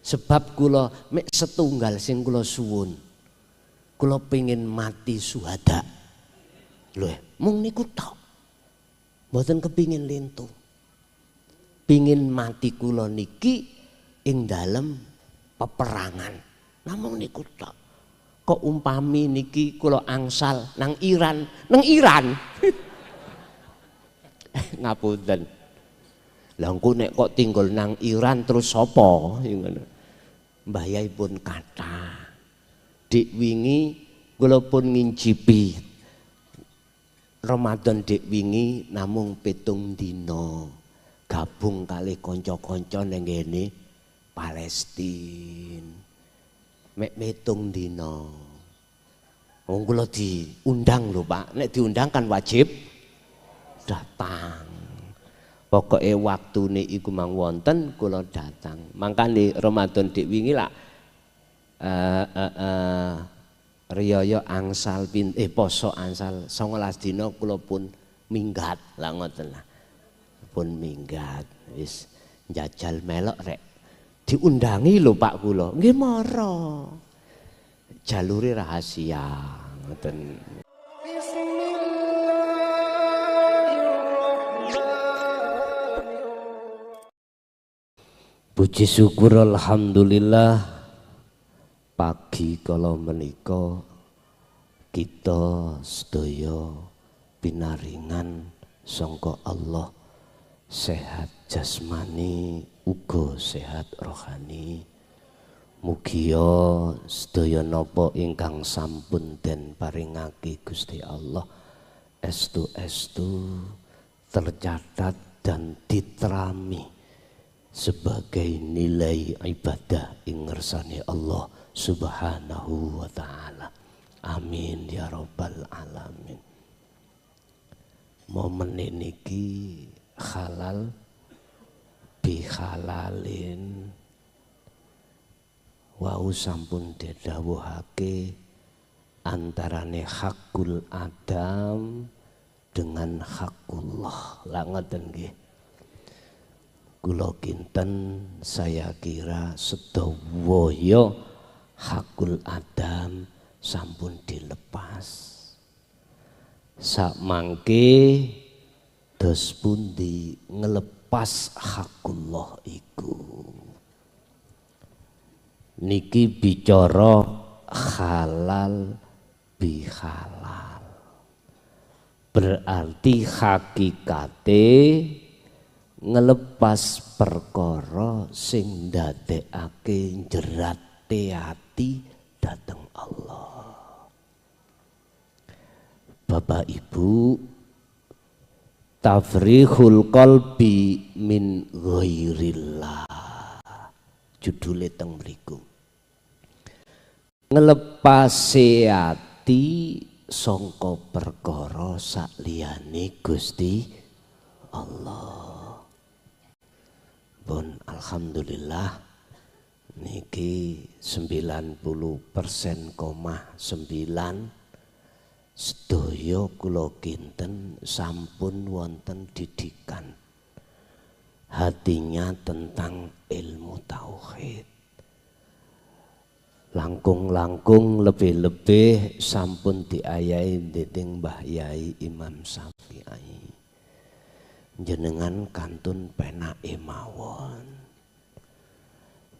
Sebab kula mek setunggal sing kula suwun. Kula pengin mati syuhada. Lho, mung niku tok. Mboten kepingin lintu. Pingin mati kula niki ing dalem peperangan. Namung niku tok. Kok umpami niki kula angsal nang Iran, ngapunten. Lah engko nek kok tinggal nang Iran terus sapa ngono. Mbah Yai pun kata. Dik wingi kula pun ngincipi Ramadan dik wingi namung 7 dina. Gabung kalih kanca-kanca ning ngene Palestina. Mek 7 dina. Wong kula diundang lho Pak. Nek diundang kan wajib datang. Pokoke waktune iku mang wonten kula datang. Mangkane Ramadan dik wingi lak riyaya angsal poso angsal 19 dina kula pun minggat lah ngoten lah. Pun minggat wis njajal melok rek. Diundangi lho Pak kula. Nggih mara. Jalure rahasia ngoten. Puji syukur alhamdulillah pagi kala menika kita sedaya pinaringan sangka Allah sehat jasmani uga sehat rohani. Mugia sedaya napa ingkang sampun den paringake Gusti Allah estu-estu tercatat dan diterami sebagai nilai ibadah ing ngersane Allah Subhanahu wa taala. Amin ya rabbal alamin. Momen niki halal bihalalin wau sampun didhawuhake antarane hakul adam dengan hakullah. Lah ngoten nggih. Kula kinten saya kira sedaya hakul adam sampun dilepas. Sak mangke dos pundi ngelepas hakullah iku. Niki bicara halal bihalal. Berarti hakikate ngelepas perkara sing ndadekake jerate ati dateng Allah. Bapak Ibu, tafrihul qalbi min ghairillah. Judule teng mriku. Ngelepase ati sangka perkara sakliyane Gusti Allah. Pun alhamdulillah niki 90%,9 sedaya kula kinten sampun wonten didikan hatinya tentang ilmu tauhid. Langkung-langkung lebih-lebih sampun diayahi dening Mbah Yai Imam Syafi'i. Jenengan kantun penake mawon.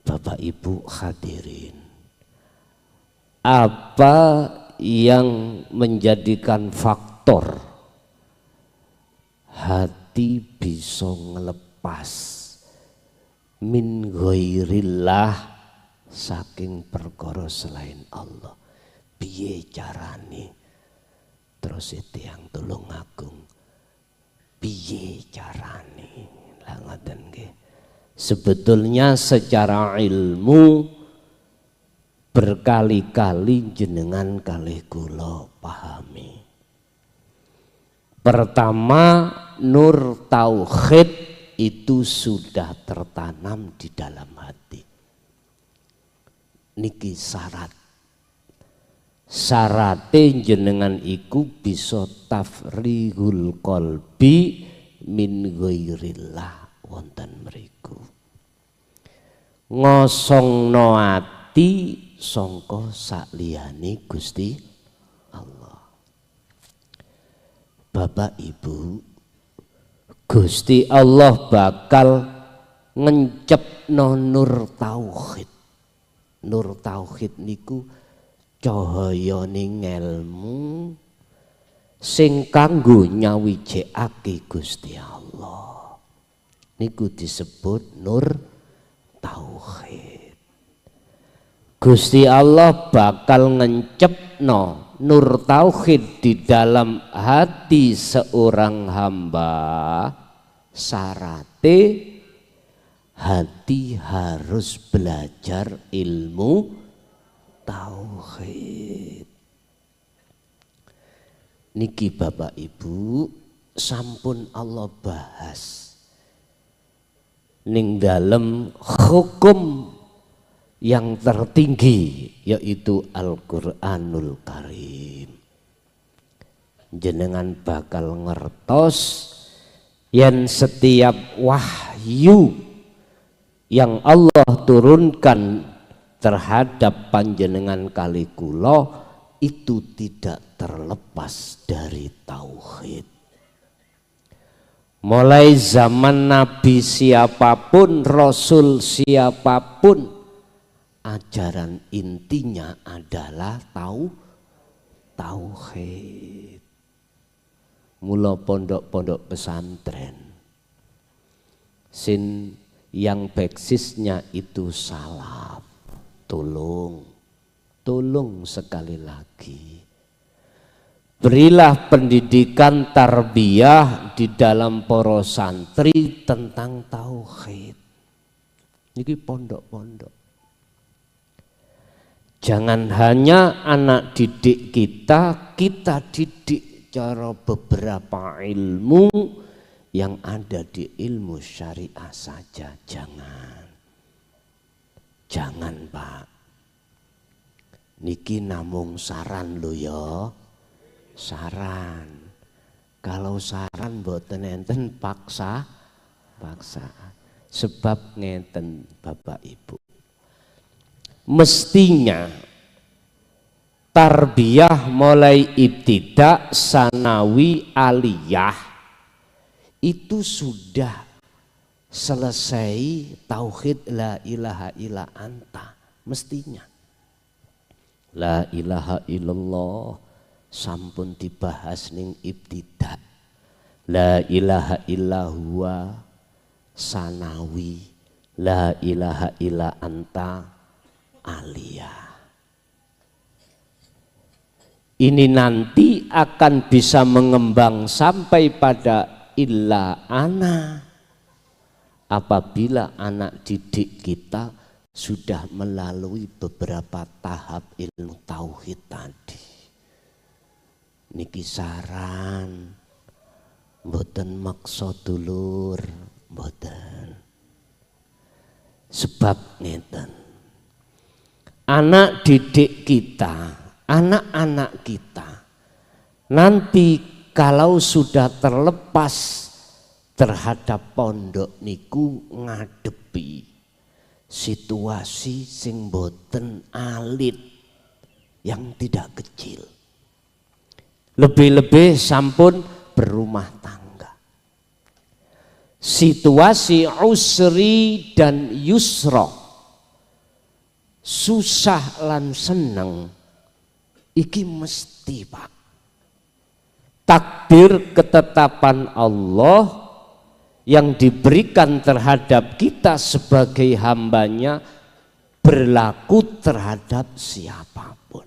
Bapak Ibu hadirin, apa yang menjadikan faktor hati bisa ngelepas min ghairillah saking perkara selain Allah? Piye carane? Terus tiyang tulung agung, piye carane? Lah ngoten nggih. Sebetulnya secara ilmu berkali-kali jenengan kalih kula pahami. Pertama, nur tauhid itu sudah tertanam di dalam hati. Niki syarat. Syarate jenengan iku bisa tafrihul qalbi min ghairillah wonten mriku. ngosongno ati sangka sakliyane Gusti Allah. Bapak Ibu, Gusti Allah bakal ngencepno nur tauhid. Nur tauhid niku cahayane ngelmu sing kanggo nyawijekake Gusti Allah. Niku disebut nur tauhid. Gusti Allah bakal ngencepno nur tauhid di dalam hati seorang hamba. Syarate hati harus belajar ilmu tauhid. Niki Bapak Ibu sampun Allah bahas ning dalem hukum yang tertinggi yaitu Al-Qur'anul Karim. Jenengan bakal ngertos yen setiap wahyu yang Allah turunkan terhadap panjenengan kali kula itu tidak terlepas dari tauhid. Mulai zaman Nabi siapapun, Rasul siapapun, ajaran intinya adalah tauhid. Mula pondok-pondok pesantren yang basisnya itu salaf. Tolong sekali lagi, berilah pendidikan tarbiyah di dalam para santri tentang tauhid. Niki pondok-pondok. Jangan hanya anak didik kita didik cara beberapa ilmu yang ada di ilmu syariah saja. Jangan Pak. Niki namung saran lho ya. Saran. Kalau saran mboten enten paksa. Sebab ngeten Bapak Ibu. Mestinya tarbiyah mulai ibtidak, sanawi, aliyah itu sudah selesai tauhid la ilaha illa anta. Mestinya la ilaha illallah sampun dibahas ning ibtidak, la ilaha illa huwa sanawi, la ilaha illa anta aliyah. Ini nanti akan bisa mengembang sampai pada illa ana apabila anak didik kita sudah melalui beberapa tahap ilmu tauhid tadi. Niki saran, mboten maksa dulur, mboten. Sebab ngeten, anak didik kita, anak-anak kita nanti kalau sudah terlepas terhadap pondok niku ngadepi situasi sing boten alit yang tidak kecil, lebih-lebih sampun berumah tangga, situasi usri dan yusra, susah lan seneng iki mesti Pak. Takdir ketetapan Allah yang diberikan terhadap kita sebagai hambanya berlaku terhadap siapapun.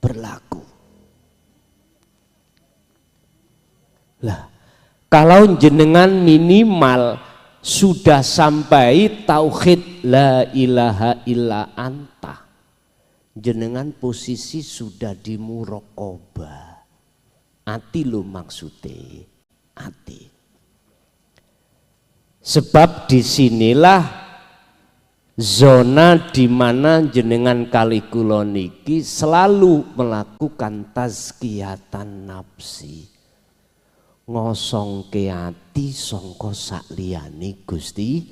Berlaku. Lah, kalau jenengan minimal sudah sampai tauhid la ilaha illa anta, jenengan posisi sudah di muraqabah. Ati lo maksudnya, ati. Sebab disinilah zona di mana jenengan kali kula niki selalu melakukan tazkiyatan nafsi, ngosongke ati sangka sakliyane Gusti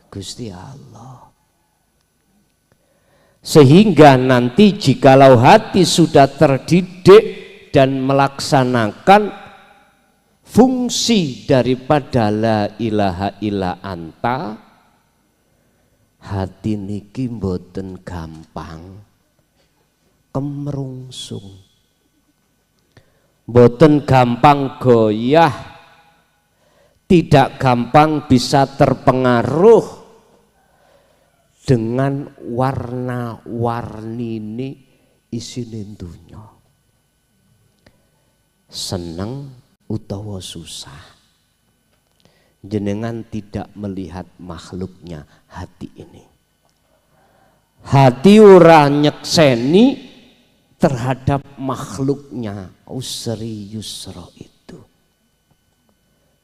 Gusti Allah. Sehingga nanti jikalau hati sudah terdidik dan melaksanakan fungsi daripada la ilaha illa anta, hati niki mboten gampang kemrungsung, mboten gampang goyah, tidak gampang bisa terpengaruh dengan warna-warni ini isine dunya. Seneng utawa susah, jenengan tidak melihat makhluknya hati ini. Hati ora nyekseni terhadap makhluknya usri yusra itu.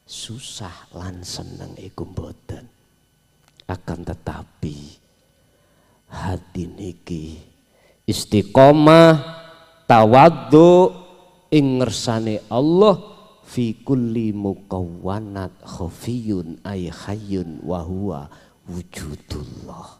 Susah lan seneng iku mboten. Akan tetapi hati niki istiqomah tawadhu ing ngersane Allah fi kulli mukawwanat khafiyun ay hayyun wa huwa wujudullah.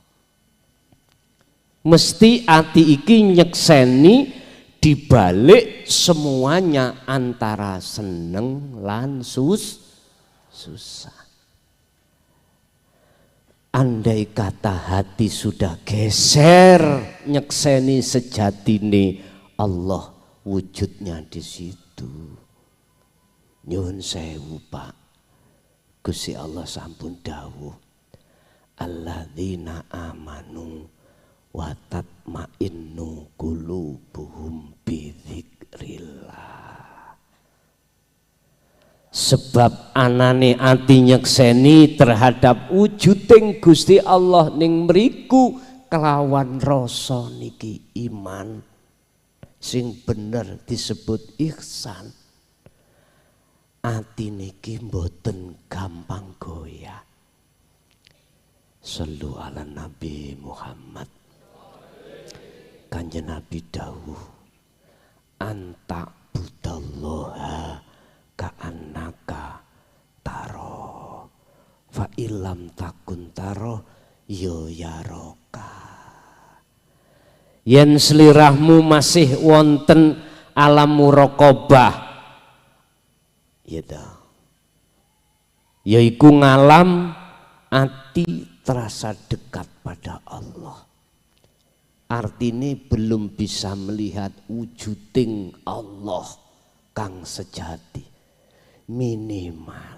Mesti ati iki nyekseni dibalik semuanya antara seneng lan susah. Andai kata hati sudah geser nyekseni sejatine Allah, wujudnya di situ. Nyuwun sewu Pak, Gusti Allah sampun dawuh, alladzina amanu wa tatmainnu qulubuhum bidzikrillah. Sebab anane ati nyekseni terhadap wujuding Gusti Allah ning mriku kelawan rasa niki iman sing bener disebut ihsan. Ati niki mboten gampang goyah. Sallu ala Nabi Muhammad. Kanjeng Nabi dawuh, anta budallaha ka'annaka taro fa ilam takun taro yo yaroka. Yen slirahmu masih wonten alam muraqabah, yaiku ngalam ati terasa dekat pada Allah. Artinya belum bisa melihat wujuding Allah kang sejati. Minimal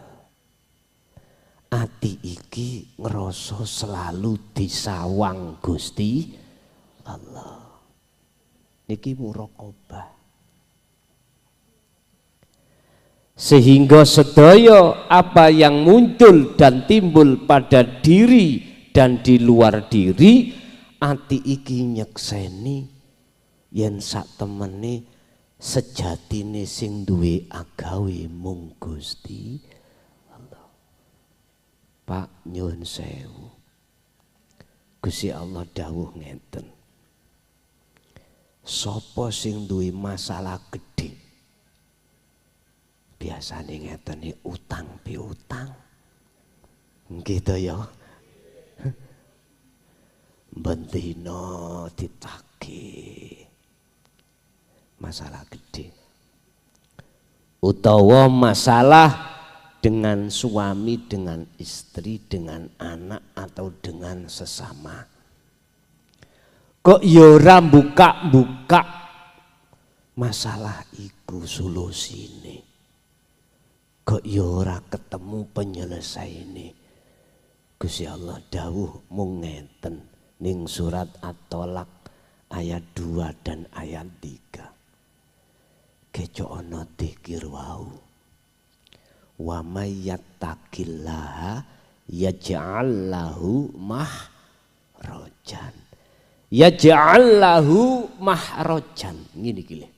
ati iki ngerasa selalu disawang Gusti Allah. Niki muraqabah. Sehingga sedaya apa yang muncul dan timbul pada diri dan di luar diri, ati iki nyekseni yen sak temene sejatine sing duwe agawe mung Gusti Allah. Pak nyuwun sewu, Gusti Allah dawuh ngeten, sapa sing duwe masalah gedhe biasane ngeten utang piutang gitu ya, bendina ditagih masalah gede, utawa masalah dengan suami, dengan istri, dengan anak atau dengan sesama. Kok ya ora buka-buka masalah iku solusine. Kok ya ora ketemu penyelesaiane. Gusti Allah dawuh mung ngeten ning surat At-Tolak ayat 2 dan ayat 3. Keco ana dzikir wau. Wa may yattaqillaha yaj'al lahu mahrajan. Yaj'al lahu mahrajan. Ngene iki lho.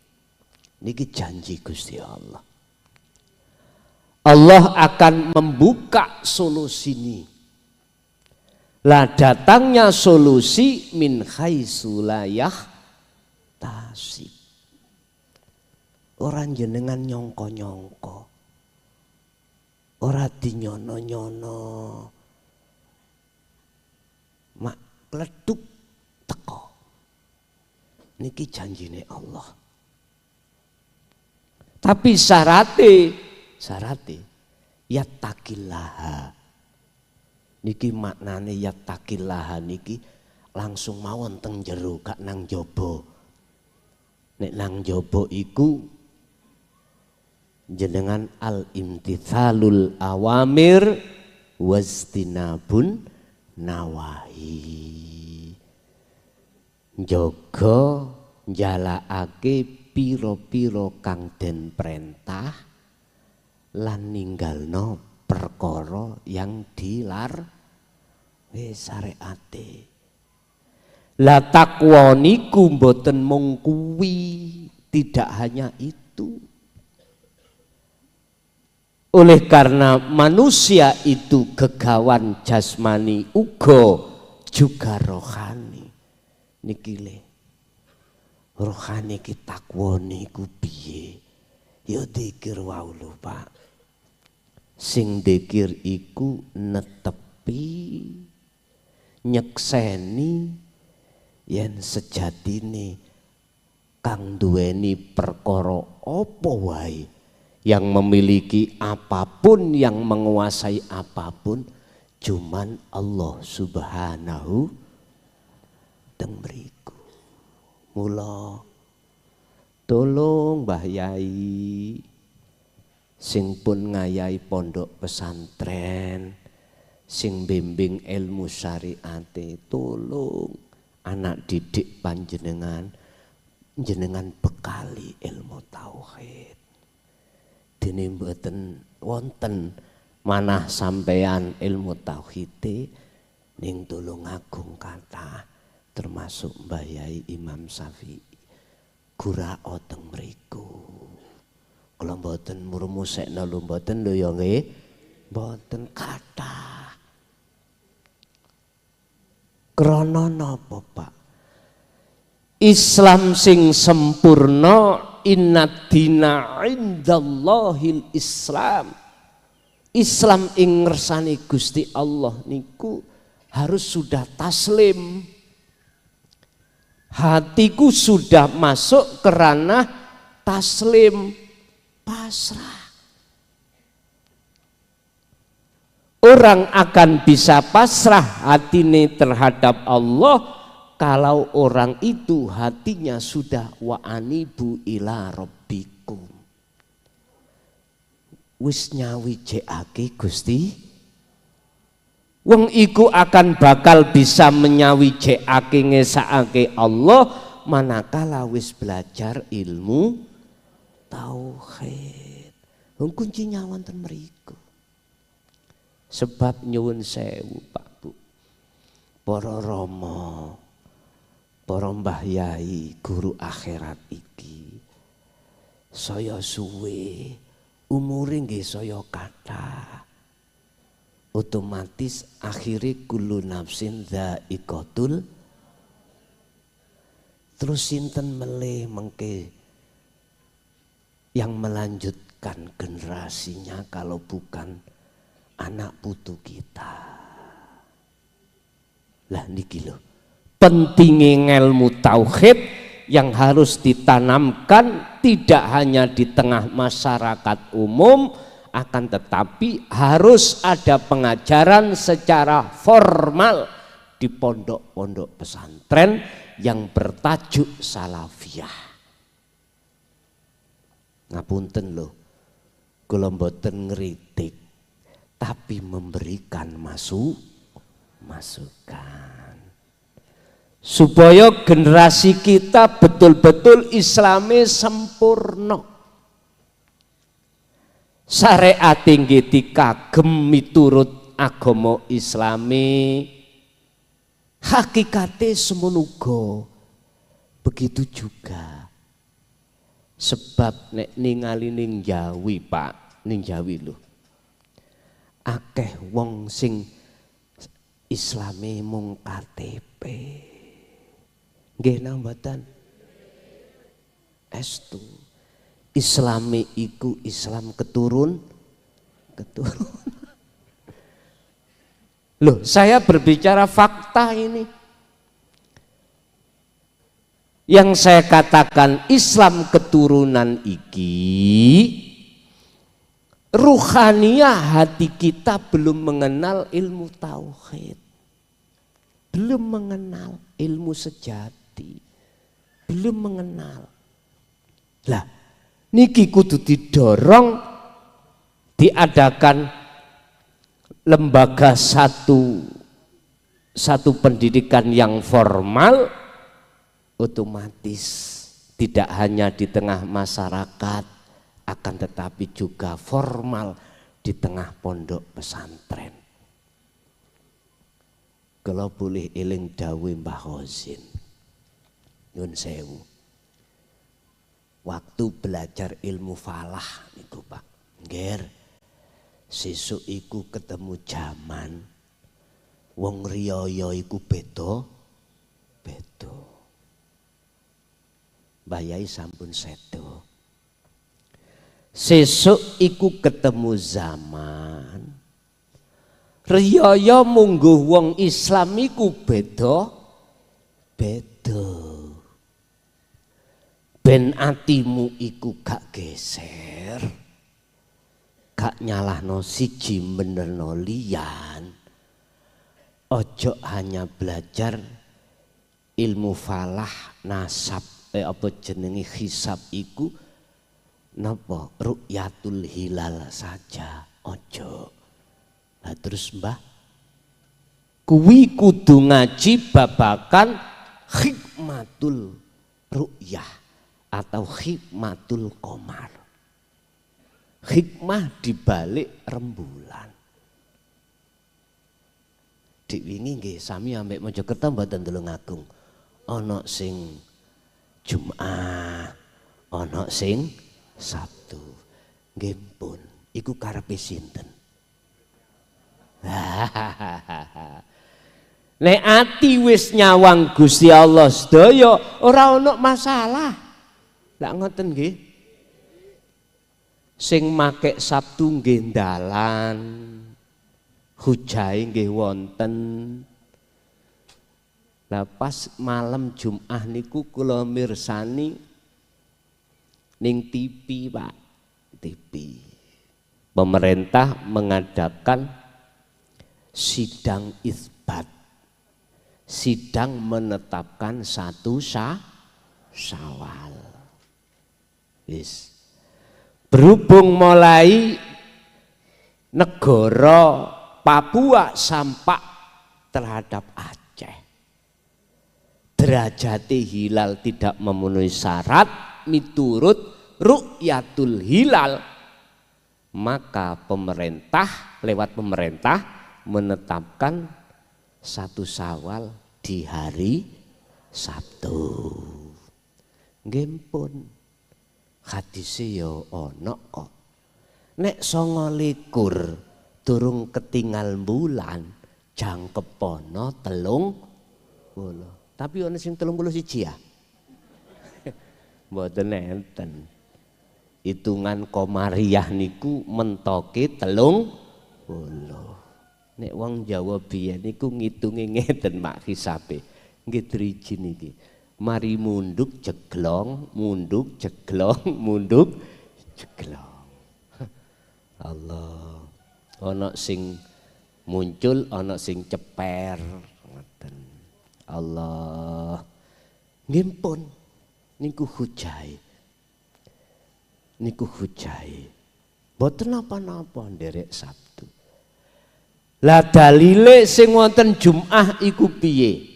Niki janji Gusti Allah. Allah akan membuka solusi ini. Lah datangnya solusi min haitsu la yahtasib. Orang jenengan nyongko-nyongko, ora dinyono-nyono. mak pleduk teko. Niki janjine Allah. Tapi syarate yattaqillaha. Niki maknane yattaqillaha niki langsung mawon teng jero gak nang jaba. Nek nang jaba iku jenengan al-imtithalul awamir wastinabun nawahi. Njaga njalakake pira-pira kang den perintah lan ninggalno perkara yang dilar syariate. La takwa niku mboten mung kuwi, tidak hanya itu. Oleh karena manusia itu gegawan jasmani uga juga rohani. Niki le rohani ki takwa niku piye? Ya dzikir wae lho, Pak. Sing dzikir iku netepi nyekseni yen sejatine kang duweni perkara apa wae, yang memiliki apapun, yang menguasai apapun, cuman Allah Subhanahu teng mriku. Mula tolong Mbah Yai sing pun ngayahi pondok pesantren, sing bimbing ilmu syariate, tolong anak didik panjenengan, jenengan bekali ilmu tauhid. Dene mboten wonten manah sampeyan ilmu tauhid ning Tulungagung kathah, termasuk Mbah Yai Imam Syafi'i gurao teng mriku. Kula mboten murmusekna lho, mboten lho ya nggih, mboten kathah. Krana napa, Pak? Islam sing sempurna, inna dina indallahil Islam. Islam ing ngersani Gusti Allah niku harus sudah taslim. Hatiku sudah masuk ke ranah taslim, pasrah. Orang akan bisa pasrah hatine terhadap Allah kalau orang itu hatinya sudah wa anibu ila rabbikum. Wis nyawijekake Gusti, wong iku akan bakal bisa menyawijekake ngesakake Allah manakala wis belajar ilmu tauhid. Wong kuncinya wonten mriku. Sebab nyuwun sewu Pak Bu, para rama, para mbah yai, guru akhirat iki saya suwe, umure nggih saya kathah. Otomatis akhirnya kullu nafsin dha'iqatul. Terus sinten meleh mengke yang melanjutkan generasinya kalau bukan anak putu kita. Lah niki lho, pentingnya ilmu tauhid yang harus ditanamkan tidak hanya di tengah masyarakat umum, akan tetapi harus ada pengajaran secara formal di pondok-pondok pesantren yang bertajuk salafiyah. Ngapunten lho, kula mboten ngritik, tapi memberikan masukan supaya generasi kita betul-betul Islami sempurna. Syariat tinggi dikagem miturut agama Islami, hakikate semenuga. Begitu juga sebab nek ningali ning Jawi Pak, ning Jawi lho, akeh wong sing Islami mung KTP. Nggih nang mboten? Estu. Islami iku Islam keturun. Loh, saya berbicara fakta ini. Yang saya katakan Islam keturunan iki, ruhaniyah hati kita belum mengenal ilmu tauhid, belum mengenal ilmu sejati, belum mengenal. Lah, niki kudu didorong, diadakan lembaga satu pendidikan yang formal, otomatis tidak hanya di tengah masyarakat, akan tetapi juga formal di tengah pondok pesantren. Kalau boleh eling dawuh Mbah Khozin, nyun sewu, waktu belajar ilmu falah niku Pak, nggih, sesuk iku ketemu jaman wong riyaya iku beda. Mbah Yai sampun sedo. Sesuk iku ketemu zaman riyaya mungguh wong Islam iku beda. Ben atimu iku gak geser, gak nyalahno siji benerno liyan. Ojo hanya belajar ilmu falah, nasab, apa jenenge hisab iku napa ru'yatul hilal saja, ojo. Nah terus Mbah, kuwi kudu ngaji babakan hikmatul ru'yah atau hikmatul qamar. Hikmah dibalik rembulan. Dik wingi nggih sami ambek Mojokerto mboten Tulungagung. Ana sing Jumat, ana sing Sabtu. Nggih pun, iku karepe sinten? Nek ati wis nyawang Gusti Allah sedaya ora ana masalah. Lah ngoten nggih. Sing make Sabtu nggih dalan, hujahe nggih wonten. Lah pas malam Jumat niku kula mirsani ning TV Pak, TV. Pemerintah mengadakan sidang isbat, sidang menetapkan satu Syawal. Yes. Berhubung mulai negara Papua sampak terhadap Aceh, derajati hilal tidak memenuhi syarat miturut ru'yatul hilal, maka pemerintah lewat pemerintah menetapkan satu Syawal di hari Sabtu. Nggih pun hadise ya ana kok. Nek 29 durung ketinggal bulan jangkepono 30. Tapi ana sing 31 ya. Mboten enten. Hitungan komariah niku mentoke 30. Nek wong Jawa biyen niku ngitunge ngeten mak hisabe. Nggih driji niki. Mari munduk jeglong, munduk jeglong, munduk jeglong. Allah. Ana sing muncul, ana sing ceper. Ngoten. Allah. Nggih pun niku hujahe. Niku hujahe. Mboten napa-napa nderek Sabtu. Lah dalile sing wonten Jumat iku piye?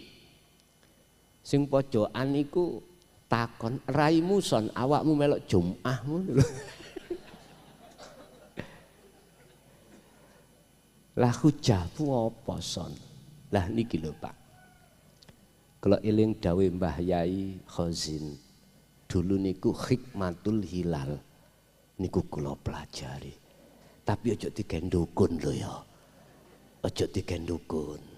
Sing pojokan iku takon, raimu son awakmu melok Jumat ngono lho. Lah hujahmu apa son? Lah niki lho Pak. Kalau eling dawuh Mbah Yai Khozin, dulu niku hikmatul hilal niku kula pelajari. Tapi ojo digendukun lho ya. Ojo digendukun.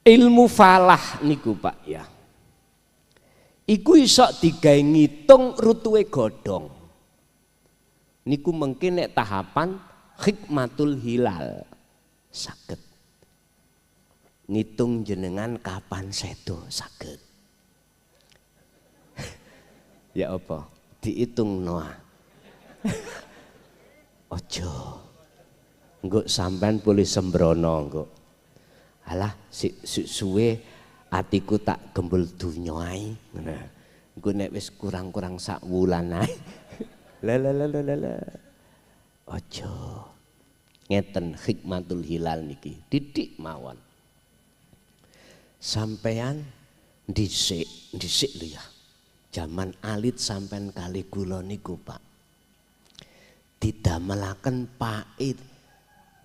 Ilmu falah niku Pak ya. Iku iso digawe ngitung rutuhe godhong. Niku mungkin nek tahapan hikmatul hilal saged ngitung jenengan kapan sedo saged. Ya apa? Diitung Noah. Ojo. Engko sampean pulih sembrono engko. Alah suwe atiku tak gembul donya ae. Nah, engko nek wis kurang-kurang sak wulan ae. La. Ojo. Ngeten hikmatul hilal niki, didik mawon. Sampean dhisik lho ya. Zaman alit sampean kali kula niku, Pak. Didamelaken pait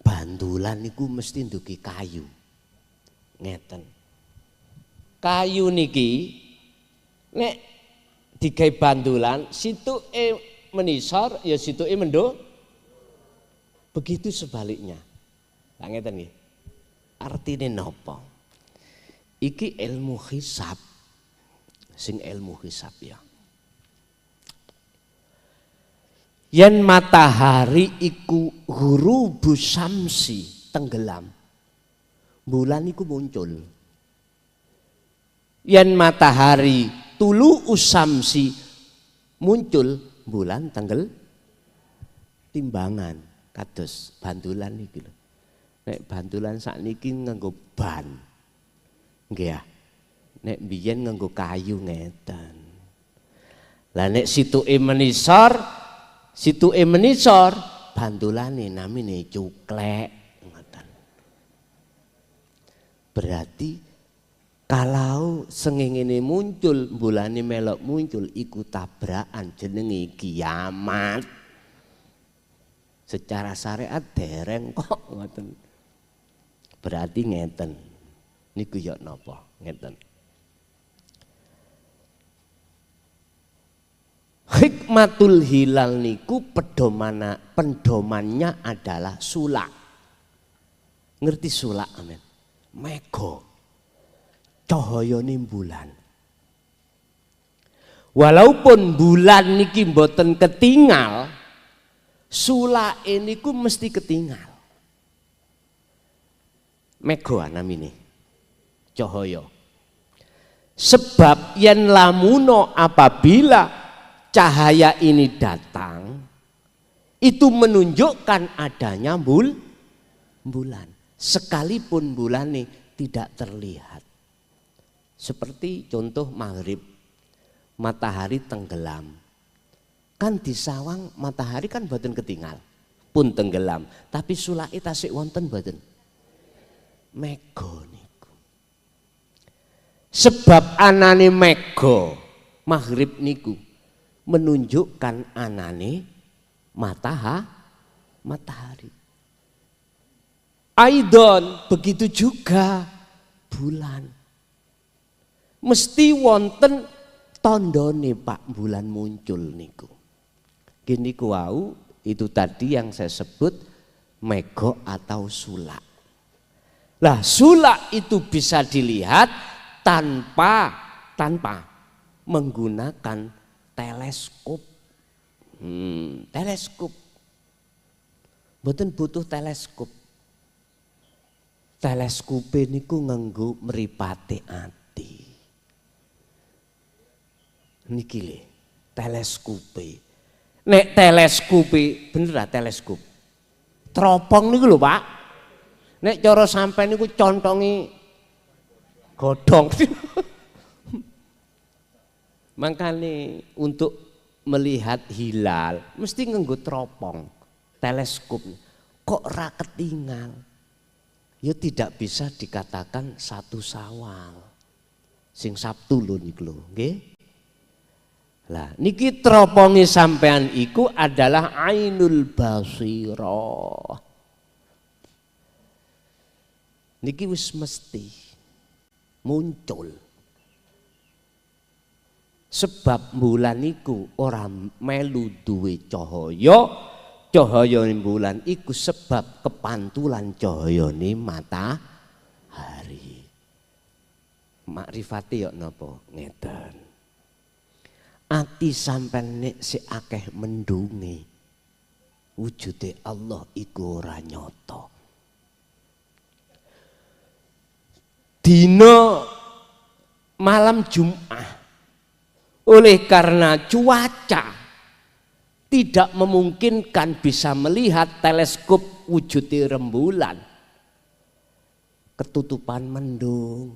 bandulan niku mesti ndugi kayu. Ngeten. Kayu niki nek digawe bandulan situke menisor ya situke mendo. Begitu sebaliknya. Lah ngeten nggih. Artine napa? Iki ilmu hisab. Sing ilmu hisab ya. Yen matahari iku ghurubu syamsi tenggelam. Bulan iku muncul. Yen matahari tulu usamsi muncul, bulan timbangan kados bandulan iki lho. Nek bandulan sakniki nganggo ban. Nggih ya. Nek biyen nganggo kayu ngeten. Lah nek situke menisor bandulane namine cuklek ngoten. Berarti kalau sengengene muncul, bulane melok muncul iku tabrakan jenenge kiamat. Secara syariat dereng kok ngoten. Berarti ngeten. Niku ya napa? Ngeten. Hikmatul hilal niku pendomannya adalah sulak. Ngerti sulak amin? Mega. Cahayane bulan. Walaupun bulan niki mboten ketinggal, sulake niku mesti ketinggal. Mega namine. Cahaya. Sebab yen lamuno apabila cahaya ini datang, itu menunjukkan adanya bulan. Sekalipun bulan ini tidak terlihat. Seperti contoh maghrib, matahari tenggelam. Kan di sawang matahari kan boten ketinggal, pun tenggelam. Tapi sulake tasik wonten boten. Mega niku. Sebab anane mega maghrib niku menunjukkan anane matahari. Aidon begitu juga bulan. Mesti wonten tandane Pak bulan muncul niku. Gini wau itu tadi yang saya sebut mega atau sulak. Lah sulak itu bisa dilihat tanpa menggunakan teleskop. Teleskop. Mboten butuh teleskop. Teleskope niku nganggo mripate ati. Niki le, teleskope. Nek teleskope bener teleskop. Teropong niku lho, Pak. Nek cara sampean niku contongi godhong. Makanya untuk melihat hilal mesti nganggo teropong, teleskop. Kok ra ketinggal? Ya tidak bisa dikatakan satu Syawal. Sing Sabtu lho niku lho, nggih. Lah niki teropongi sampean iku adalah ainul basirah. Niki wis mesti muncul. Sebab bulan iku ora melu duwe cahaya. Cahayane bulan iku sebab kepantulan cahayane matahari. Makrifate yo napa? Ngeten. Ati sampean nek sik akeh mendunge. wujude Allah iku ora nyata. Dina malam Jumat, oleh karena cuaca tidak memungkinkan bisa melihat teleskop wujude rembulan, ketutupan mendung.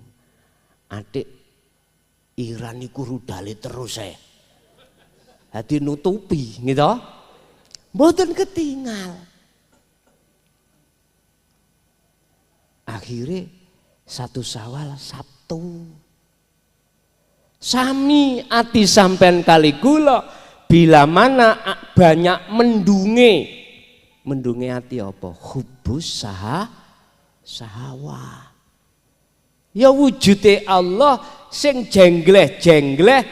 Adik Iran iku rudale terus hadi nutupi gitu. Mboten ketinggal. Akhirnya 1 Syawal Sabtu. Sami ati sampean kali kula bila mana banyak mendunge ati apa? Hubus sahawa. Ya wujude Allah sing jengleh-jengleh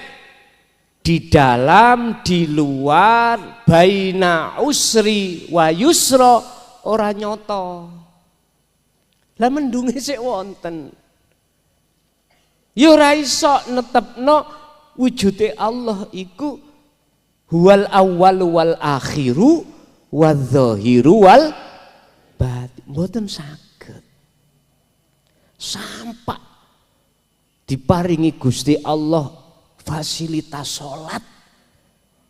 di dalam, di luar, baina usri wa yusra ora nyata. Lah mendunge sik wonten. Ya ora iso netepno wujude Allah iku huwal awwal wal akhiru wadz-dzahiru wal batin. Mboten saged. Sampai diparingi Gusti Allah fasilitas salat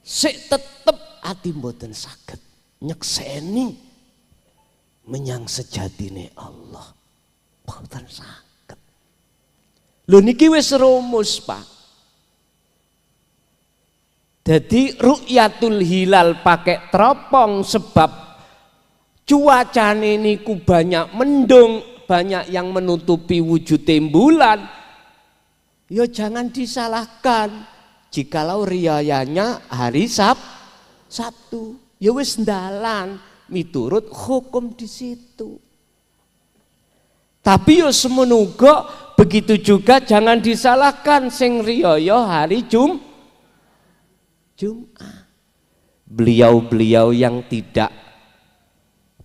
sik tetep ati mboten saged nyekseni menyang sejatine Allah. Mboten saged. Lho niki wis rumus, Pak. Jadi ru'yatul hilal pakai teropong sebab cuacane niku banyak mendung, banyak yang menutupi wujud bulan. Ya jangan disalahkan jikalau riayanya hari Sabtu. Ya wis ndalan miturut hukum di situ. Tapi yo semono uga begitu juga jangan disalahkan sing riyaya hari Jumat. Beliau-beliau yang tidak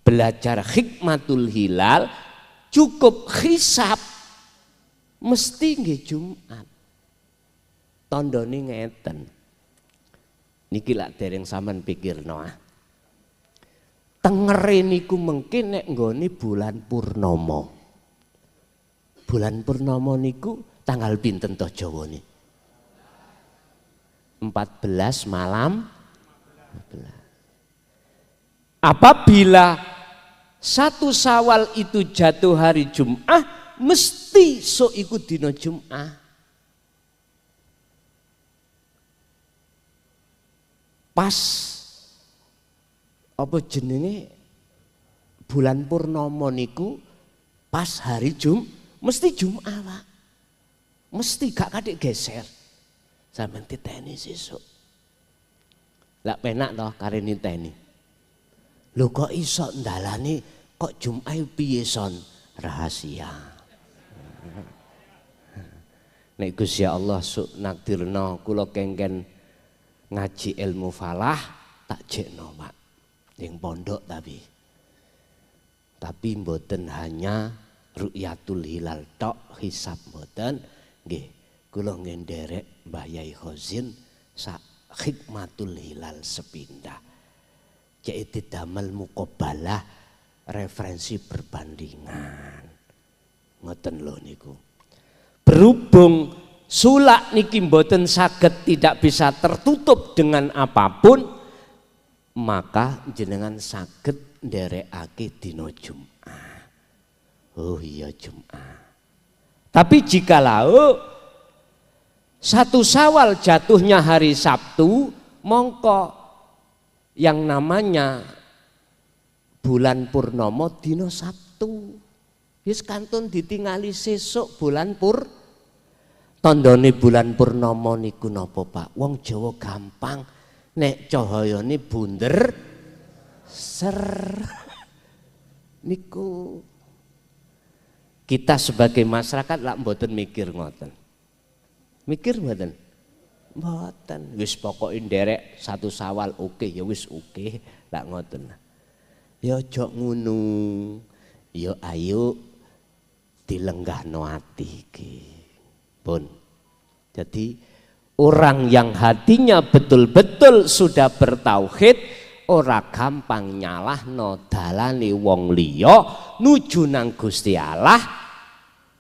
belajar hikmatul hilal cukup hisab mesti nggih Jumat. Tandane ngeten. Niki lak dereng sampean pikirno ah. Tengere niku mungkin nek nggone bulan purnama. Bulan purnama niku tanggal pinten to Jawane? 14 malam. Apabila 1 Syawal itu jatuh hari Jumat, mesti so ikut dina Jumat. Pas apa jenenge bulan purnama niku pas hari mesti Jumat, Pak. Mesti gak kadek geser. Sampeyan titeni sesuk. Lah penak toh kare niteni. Lho kok iso ndalane kok Jumat piye son? Rahasia. Nek Gusti Allah sok nakdirna kula kengken ngaji ilmu falah tak jekno, Pak. Ning pondok tapi mboten hanya ru'yatul hilal tok hisab mboten nggih. Kula ngenderek Mbah Yai Khozin sak hikmatul hilal sepindah. Cek didamel muqabalah referensi perbandingan. Ngoten lho niku. Berhubung sulak niki mboten saged tidak bisa tertutup dengan apapun, maka jenengan saged nderekake dina Jumat. Oh iya Jumat. Tapi jikalau 1 Syawal jatuhnya hari Sabtu, mongko yang namanya bulan purnama dina Sabtu. Wis kantun ditingali sesuk bulan tandane bulan purnama niku napa, Pak? Wong Jawa gampang nek cahayane bunder ser niku. Kita sebagai masyarakat lak mboten mikir ngoten. Mikir mboten? Mboten. Wis pokoke nderek 1 Syawal oke ya wis oke, lak ngoten. Ya aja ngono. Ya ayo dilenggahno ati iki. Pun. Jadi orang yang hatinya betul-betul sudah bertauhid, ora gampang nyalahno dalane wong liya nuju nang Gusti Allah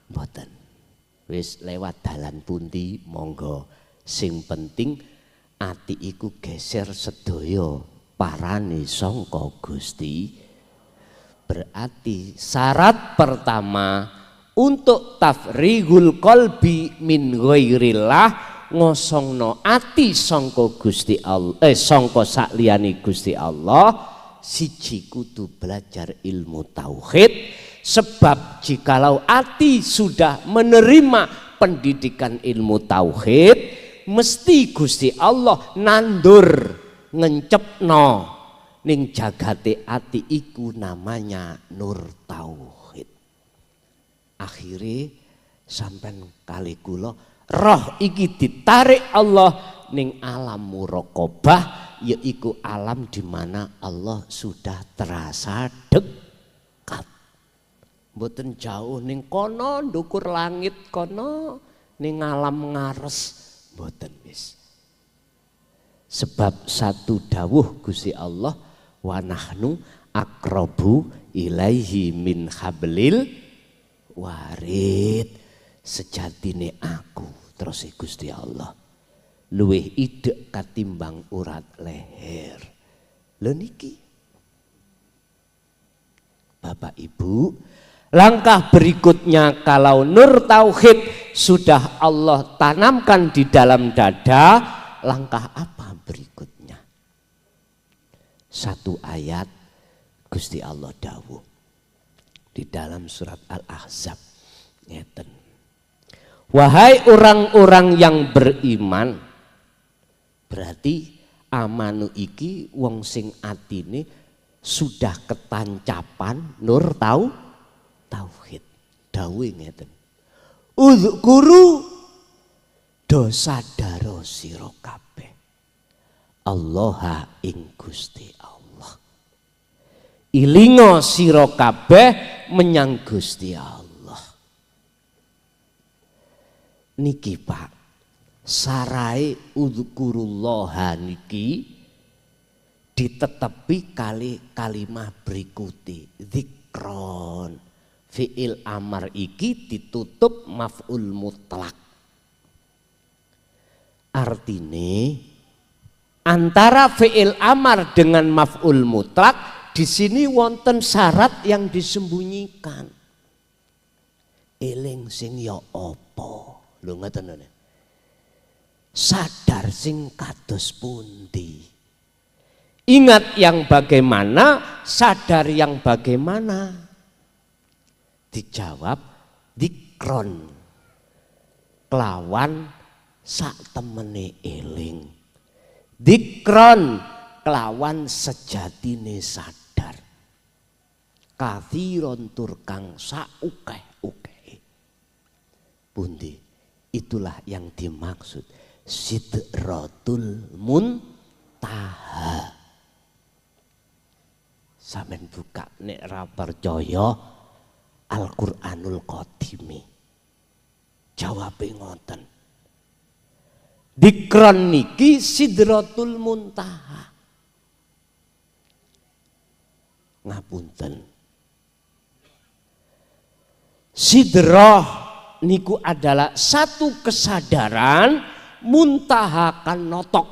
mboten. Wis lewat dalan pundi monggo, sing penting ati iku geser sedaya parane sangka Gusti. Berarti syarat pertama untuk tafrigul qalbi min ghairillah, ngosongno ati sangka Gusti Allah, sangka sakliyane Gusti Allah. Siji kudu belajar ilmu tauhid, sebab jikalau ati sudah menerima pendidikan ilmu tauhid, mesti Gusti Allah nandur ngencepno ning jagate ati iku namanya nur tauhid. Akhire sampean kali kula roh iki ditarik Allah ning alam muraqabah, yaiku alam di mana Allah sudah terasa dekat. Mboten jauh ning kono ndukur langit kono ning alam ngares, mboten wis. Sebab satu dawuh Gusti Allah, wa nahnu aqrabu ilaihi min hablil warid. Sejatine aku terus Gusti Allah luwih idek katimbang urat leher. Lho niki Bapak Ibu, langkah berikutnya kalau nur tauhid sudah Allah tanamkan di dalam dada, langkah apa berikutnya? Satu ayat Gusti Allah dawuh di dalam surat Al-Ahzab ngeten. Wahai orang-orang yang beriman, berarti amanu iki wong sing atine sudah ketancapan nur tauhid. Dawuhe ngeten. Udzkuru dosa daro sira kabeh Allah ing Gusti Allah. Ilingo sira kabeh menyang Gusti Allah. Niki Pak, sarai udzkurullaha niki ditetepi kali kalimah berikuti dzikron. Fi'il amar iki ditutup maf'ul mutlak. Artine antara fi'il amar dengan maf'ul mutlak di sini wonten syarat yang disembunyikan. Eling sing ya apa? Lho ngoten lho. Sadar sing kados pundi? Ingat yang bagaimana, sadar yang bagaimana? Dijawab dikron kelawan sak temene eling. Dikron kelawan sejatine sadar. Kathiron turkang saukeh-ukeh. Pundi? Itulah yang dimaksud Sidratul Muntaha. Sampeyan buka nek ra percaya Al-Qur'anul Qadimi. Jawabe ngoten. Dikron niki Sidratul Muntaha. Ngapunten. Sidrah niku adalah satu kesadaran, muntaha kan notok,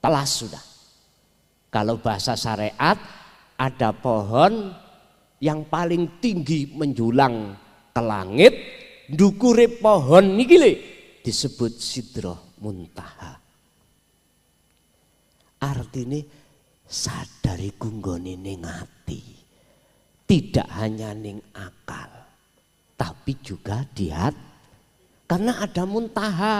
telas sudah. Kalau bahasa syariat ada pohon yang paling tinggi menjulang ke langit, ndukure pohon niki le disebut sidrah muntaha. Artinya sadari gunggone ning ati, tidak hanya ning akal, tapi juga di hati, karena ada muntaha.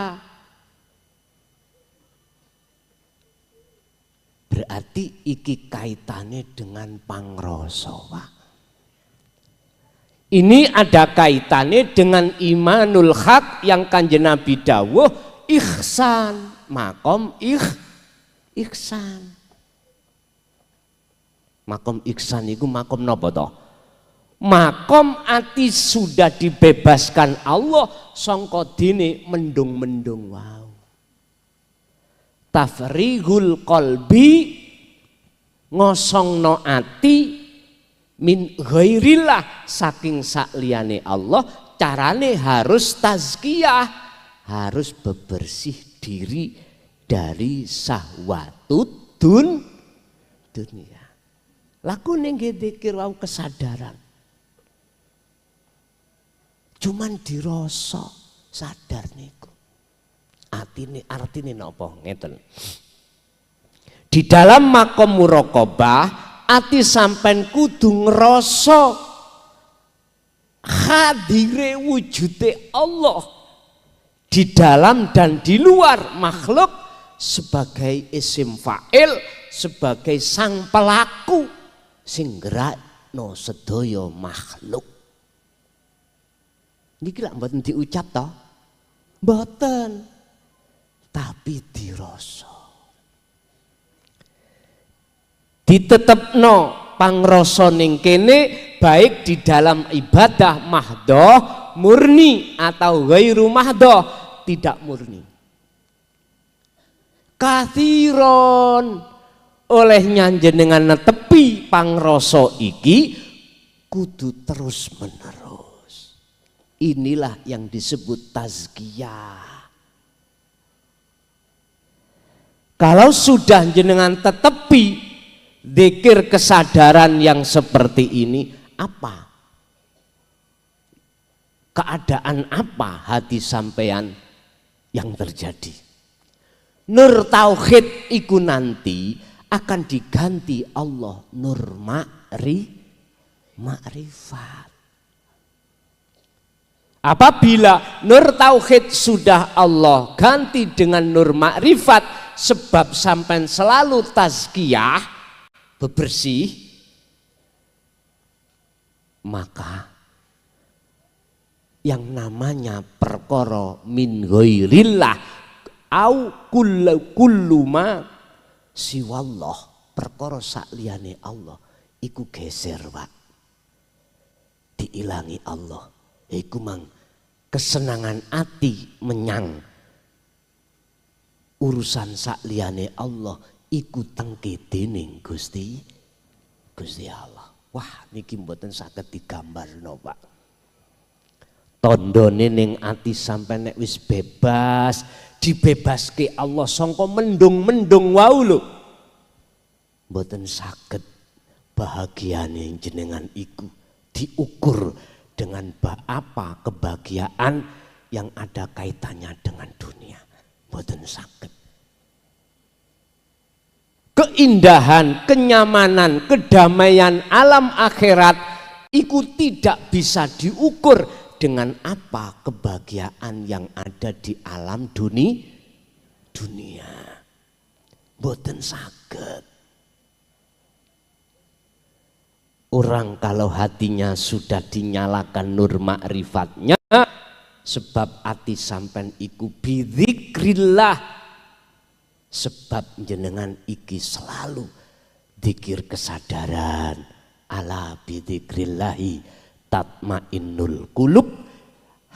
Berarti iki kaitannya dengan pangrasa. Ini ada kaitannya dengan imanul haq yang Kanjeng Nabi dawuh ihsan, makom ihsan. Makom ihsan itu makom napa to? Makom ati sudah dibebaskan Allah sangka dene mendung-mendung wow. Tafrigul qalbi ngosongno ati min ghairillah saking sakliyane Allah. Carane harus tazkiyah, harus bebersih diri dari syahwatud dunia. Lakune nggih dzikir wau kesadaran. Cuman dirasa sadar niku. Artine napa ngeten. Di dalam makom muraqabah ati sampean kudu ngrasa hadire wujude Allah di dalam dan di luar makhluk sebagai isim fa'il, sebagai sang pelaku sing gerakno sedaya makhluk. Niki lak mboten diucap to? Mboten. Tapi dirasa. Ditetepno pangrasa ning kene baik di dalam ibadah mahdoh murni atau ghairu mahdoh tidak murni. Kathiron olehnya jenengan netepi pangrasa iki kudu terus menerus. Inilah yang disebut tazkiyah. Kalau sudah jenengan tetepi zikir kesadaran yang seperti ini, apa? Keadaan apa hati sampean yang terjadi? Nur tauhid iku nanti akan diganti Allah nur ma'rifat. Apabila nur tauhid sudah Allah ganti dengan nur ma'rifat, sebab sampean selalu tazkiyah, bebersih, maka yang namanya perkara min ghairillah au kullu ma siwallah, perkara sakliyane Allah iku geser, Pak. Diilangi Allah. Iku mang kesenangan hati menyang urusan sakliyane Allah iku tengke dening Gusti Allah. Wah, niki mboten saged digambarno, Pak. Tandane ning ati sampeyan nek wis bebas, dibebaske Allah sangka mendung-mendung wau lho. Mboten saged bahagiane jenengan iku diukur dengan apa kebahagiaan yang ada kaitannya dengan dunia. Mboten saged. Keindahan, kenyamanan, kedamaian alam akhirat itu tidak bisa diukur dengan apa kebahagiaan yang ada di alam dunia. Mboten saged. Orang kalau hatinya sudah dinyalakan nur ma'rifatnya, sebab hati sampean iku bidzikrillah, sebab jenengan iki selalu zikir kesadaran, ala bidzikrillahi tatmainnul qulub.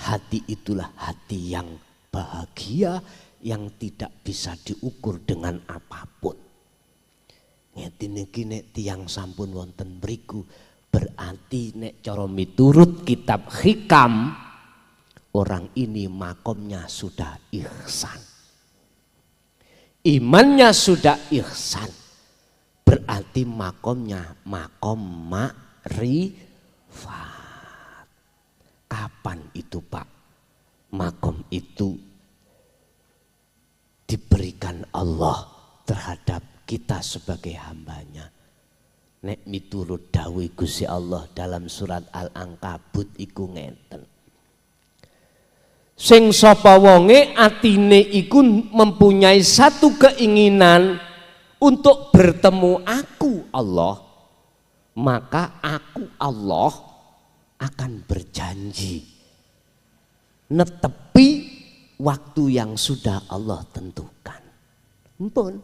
Hati itulah hati yang bahagia, yang tidak bisa diukur dengan apapun. Ngeten iki nek tiyang sampun wonten mriku, berarti nek cara miturut kitab hikam, orang ini makomnya sudah ihsan. Imannya sudah ihsan, berarti makomnya makom ma'rifat. Kapan itu, Pak? Makom itu diberikan Allah terhadap kita sebagai hambanya. Nek miturut dawuh Gusti Allah dalam surat Al-Ankabut iku ngeten. Sing sapa wonge atine iku mempunyai satu keinginan untuk bertemu aku Allah, maka aku Allah akan berjanji netepi waktu yang sudah Allah tentukan. Mpun,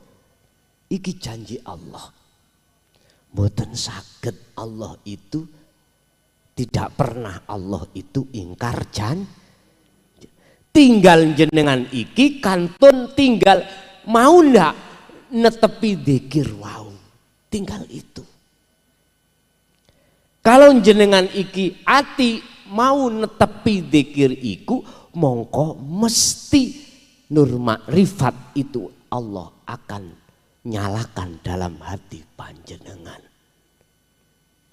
iki janji Allah. Mboten saged Allah itu, tidak pernah Allah itu ingkar janji. Tinggal jenengan iki kantun tinggal mau ndak netepi dzikir wau. tinggal itu. Kalau jenengan iki ati mau netepi dzikir iku, mongko mesti nur makrifat itu Allah akan nyalakan dalam hati panjenengan.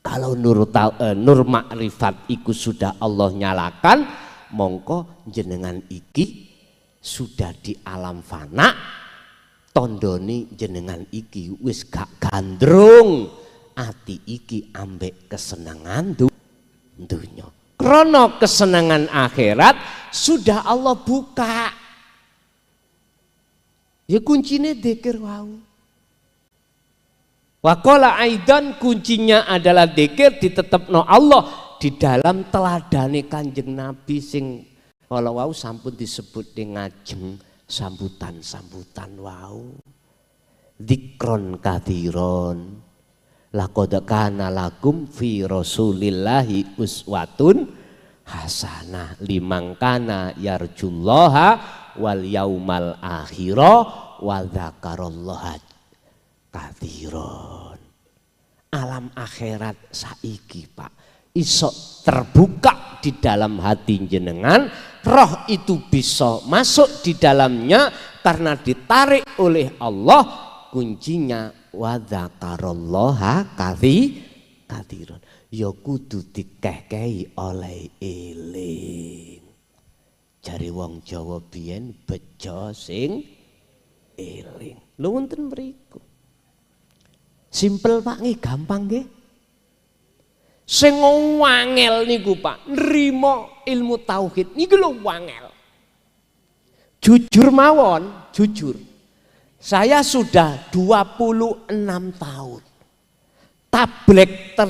Kalau nur makrifat iku sudah Allah nyalakan, mongko jenengan iki sudah di alam fana, tondoni jenengan iki wis gak gandrung ati iki ambek kesenangan dunya. Krono kesenangan akhirat sudah Allah buka. Ya kuncinya dzikir wau. Waqala aidan, kuncinya adalah dzikir ditetepno Allah di dalam teladane Kanjeng Nabi sing kala wau sampun disebut di ngajeng sambutan-sambutan wau. Dzikron katsiron. Laqad kana lakum fi Rasulillahi uswatun hasanah liman kana yarjullaha wal yaumal akhira wa dzakarallaha katsiron. Alam akhirat saiki Pak iso terbuka di dalam hati jenengan, roh itu bisa masuk di dalamnya karena ditarik oleh Allah. Kuncinya wa dzakarallaha katsiron. Ya kudu dikeh-kehi oleh eling. Jare wong Jawa biyen bejo sing eling. Lho wonten mriku. Simpel Pak nggih, gampang nggih. Sing wangel niku Pak, nrimo ilmu tauhid niku lho wangel. Jujur mawon, jujur. Saya sudah 26 tahun tablek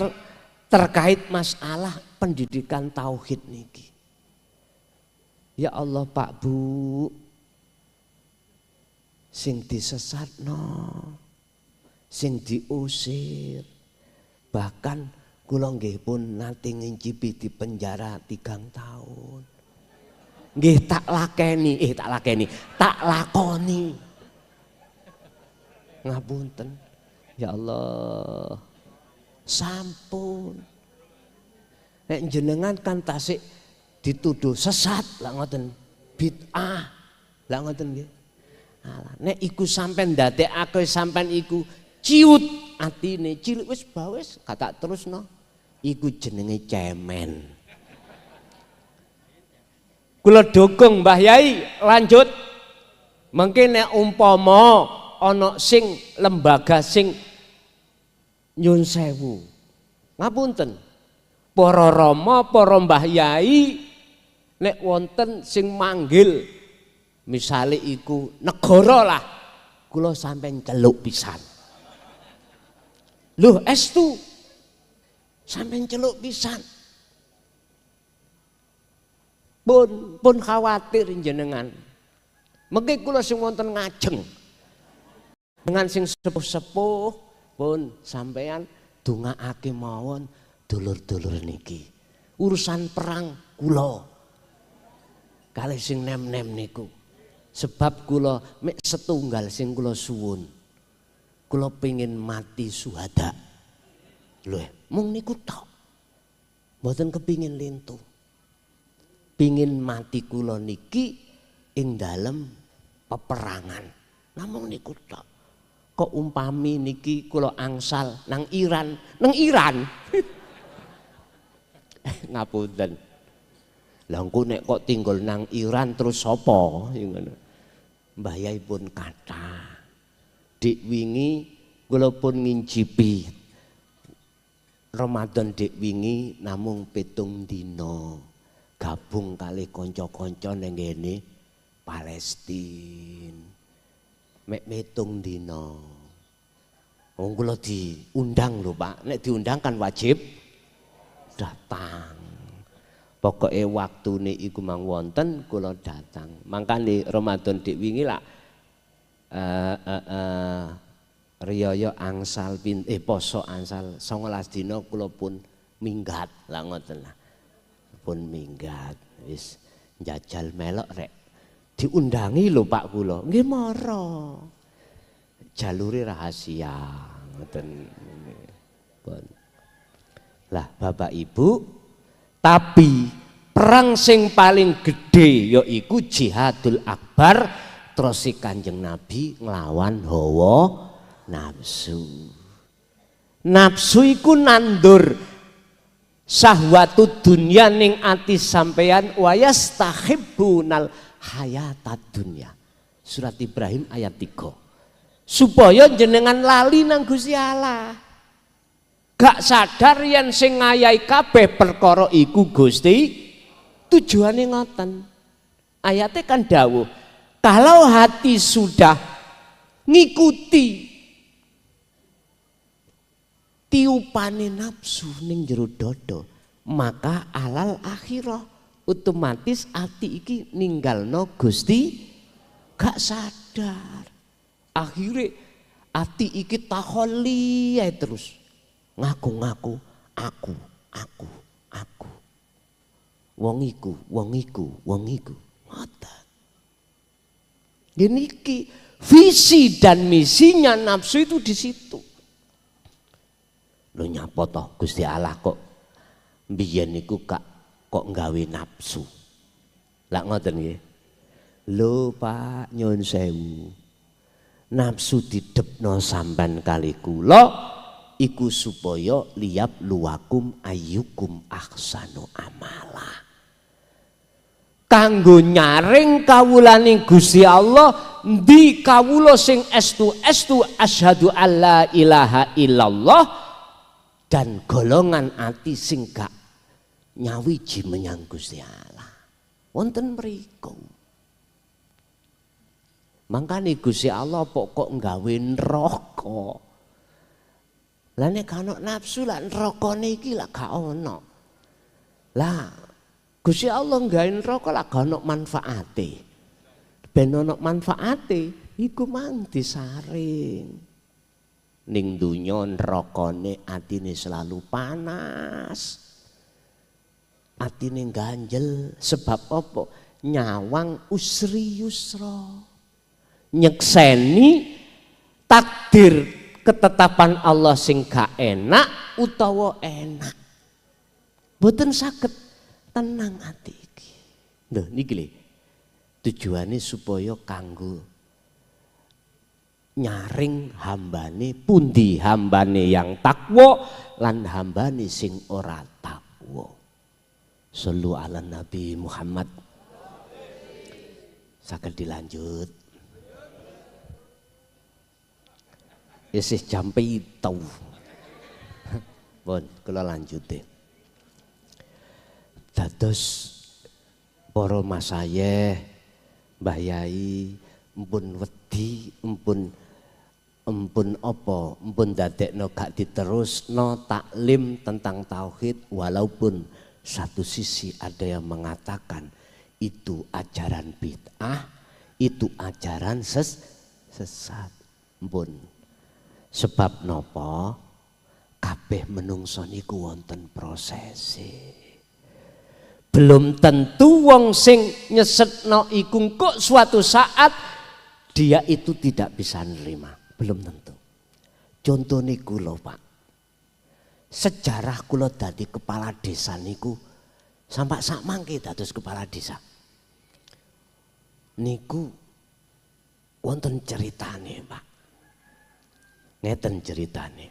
terkait masalah pendidikan tauhid niki. Ya Allah Pak Bu, sing disesatno, sing diusir, bahkan kula nggih pun nate ngincipi di penjara 3 tahun. Nggih tak lakoni. Ngapunten. Ya Allah. Sampun. Nek jenengan kan tasik dituduh sesat lah ngoten. Bid'ah lah ngoten nggih. Nek iku sampean ndadekake sampean iku ciut atine, cilik wis bawes kata terusno. Iku jenenge cemen. Kula dukung Mbah Yai lanjut. Mungkin nek umpama ana sing lembaga sing nyun sewu. Ngapunten. Para rama, para Mbah Yai nek wonten sing manggil misale iku negara lah, kula sampeyan celuk pisan. Lho estu sampeyan celuk pisan. Pun khawatir jenengan. Mengki kula sing wonten ngajeng dengan sing sepuh-sepuh pun sampeyan dongaake mawon dulur-dulur niki. Urusan perang kula kalih sing nem-nem niku. Sebab kula mek setunggal sing kula suwun. Kula pengin mati syuhada. Lho, mung niku tok. Mboten kepingin lintu. Pingin mati kula niki ing dalem peperangan. Namung niku tok. Kok umpami niki kula angsal nang Iran, ngapunten. Lah engko nek kok tinggal nang Iran terus sapa ngono. Mbah Yai pun kata. Dik wingi kula pun ngincipi Ramadan dik wingi namung 7 dina gabung kali kanca-kanca ning ngene Palestina. Mek 7 dina. Wong kula diundang lho Pak. Nek diundang kan wajib datang. Pokoke waktune iku mang wonten kula datang. Mangkane Ramadan dik wingi lak riyaya angsal poso angsal 19 dina kula pun minggat lah ngoten lah. Pun minggat wis njajal melok rek. Diundangi lho Pak kula. Nggih mara. Jalure rahasia Lah Bapak Ibu, tapi perang sing paling gede yaiku jihadul akbar, terus si Kanjeng Nabi nglawan hawa nafsu. Nafsu iku nandur syahwatu dunya ning ati sampeyan wa yastahibbunal hayatad dunya. Surat Ibrahim ayat 3. Supaya jenengan lali nang Gusti Allah. Gak sadar yen sing ngayahi kabeh perkara iku Gusti, tujuane ngoten. Ayatnya kan dawuh, kalau hati sudah ngikuti tiupane nafsu ning jero dodo, maka alal akhirah otomatis ati iki ninggalno Gusti gak sadar. Akhirnya ati iki taholi ya terus ngaku-ngaku aku. Wong iku. Ngoten. Gini ki visi dan misinya nafsu itu di situ. Lho nyapa toh Gusti Allah kok mbiyen niku kok nggawe nafsu. Lah ngoten nggih. Lho Pak nyun sewu. Nafsu didepno sampan kali kula iku supaya liyab luwakum ayyukum ahsanu amala. Kanggo nyaring kawulaning Gusti Allah ndi kawula sing estu asyhadu alla ilaha illallah dan golongan ati sing gak nyawiji menyang Gusti Allah. Wonten mriku. Mangkane Gusti Allah pokok nggawe neraka. Lah nek ana nafsu lah nerakane iki lah gak ono. Lah Gusti Allah nggawe neraka lah gak ono manfaate. Ben ono manfaate iku mang disaring. Ning donya nerakane atine selalu panas. Atine ganjel sebab apa? Nyawang usri yusra. Nyekseni takdir ketetapan Allah sing gak enak utawa enak. Mboten saged tenang ati iki. Lho niki lho. Tujuane supaya kanggo nyaring hambane pundi hambane yang takwa lan hambane sing ora takwa. Shallu ala Nabi Muhammad. Saged dilanjut. Isih jam 7. Bon, kula lanjute. Dados para masayeh, Mbah Yai, empun wedi, empun apa, empun dadekno gak diterusno taklim tentang tauhid walaupun satu sisi ada yang mengatakan itu ajaran bid'ah, itu ajaran sesat. Empun. Sebab nopo kabeh menungso niku wonten prosese. Belum tentu wong sing nyesetno iku kok suatu saat dia itu tidak bisa nerima. Belum tentu. Contoh niku lho Pak. Sejarah kula dadi kepala desa niku sampai sak mangke dados kepala desa. Niku wonten ceritane Pak. Ngeten ceritane.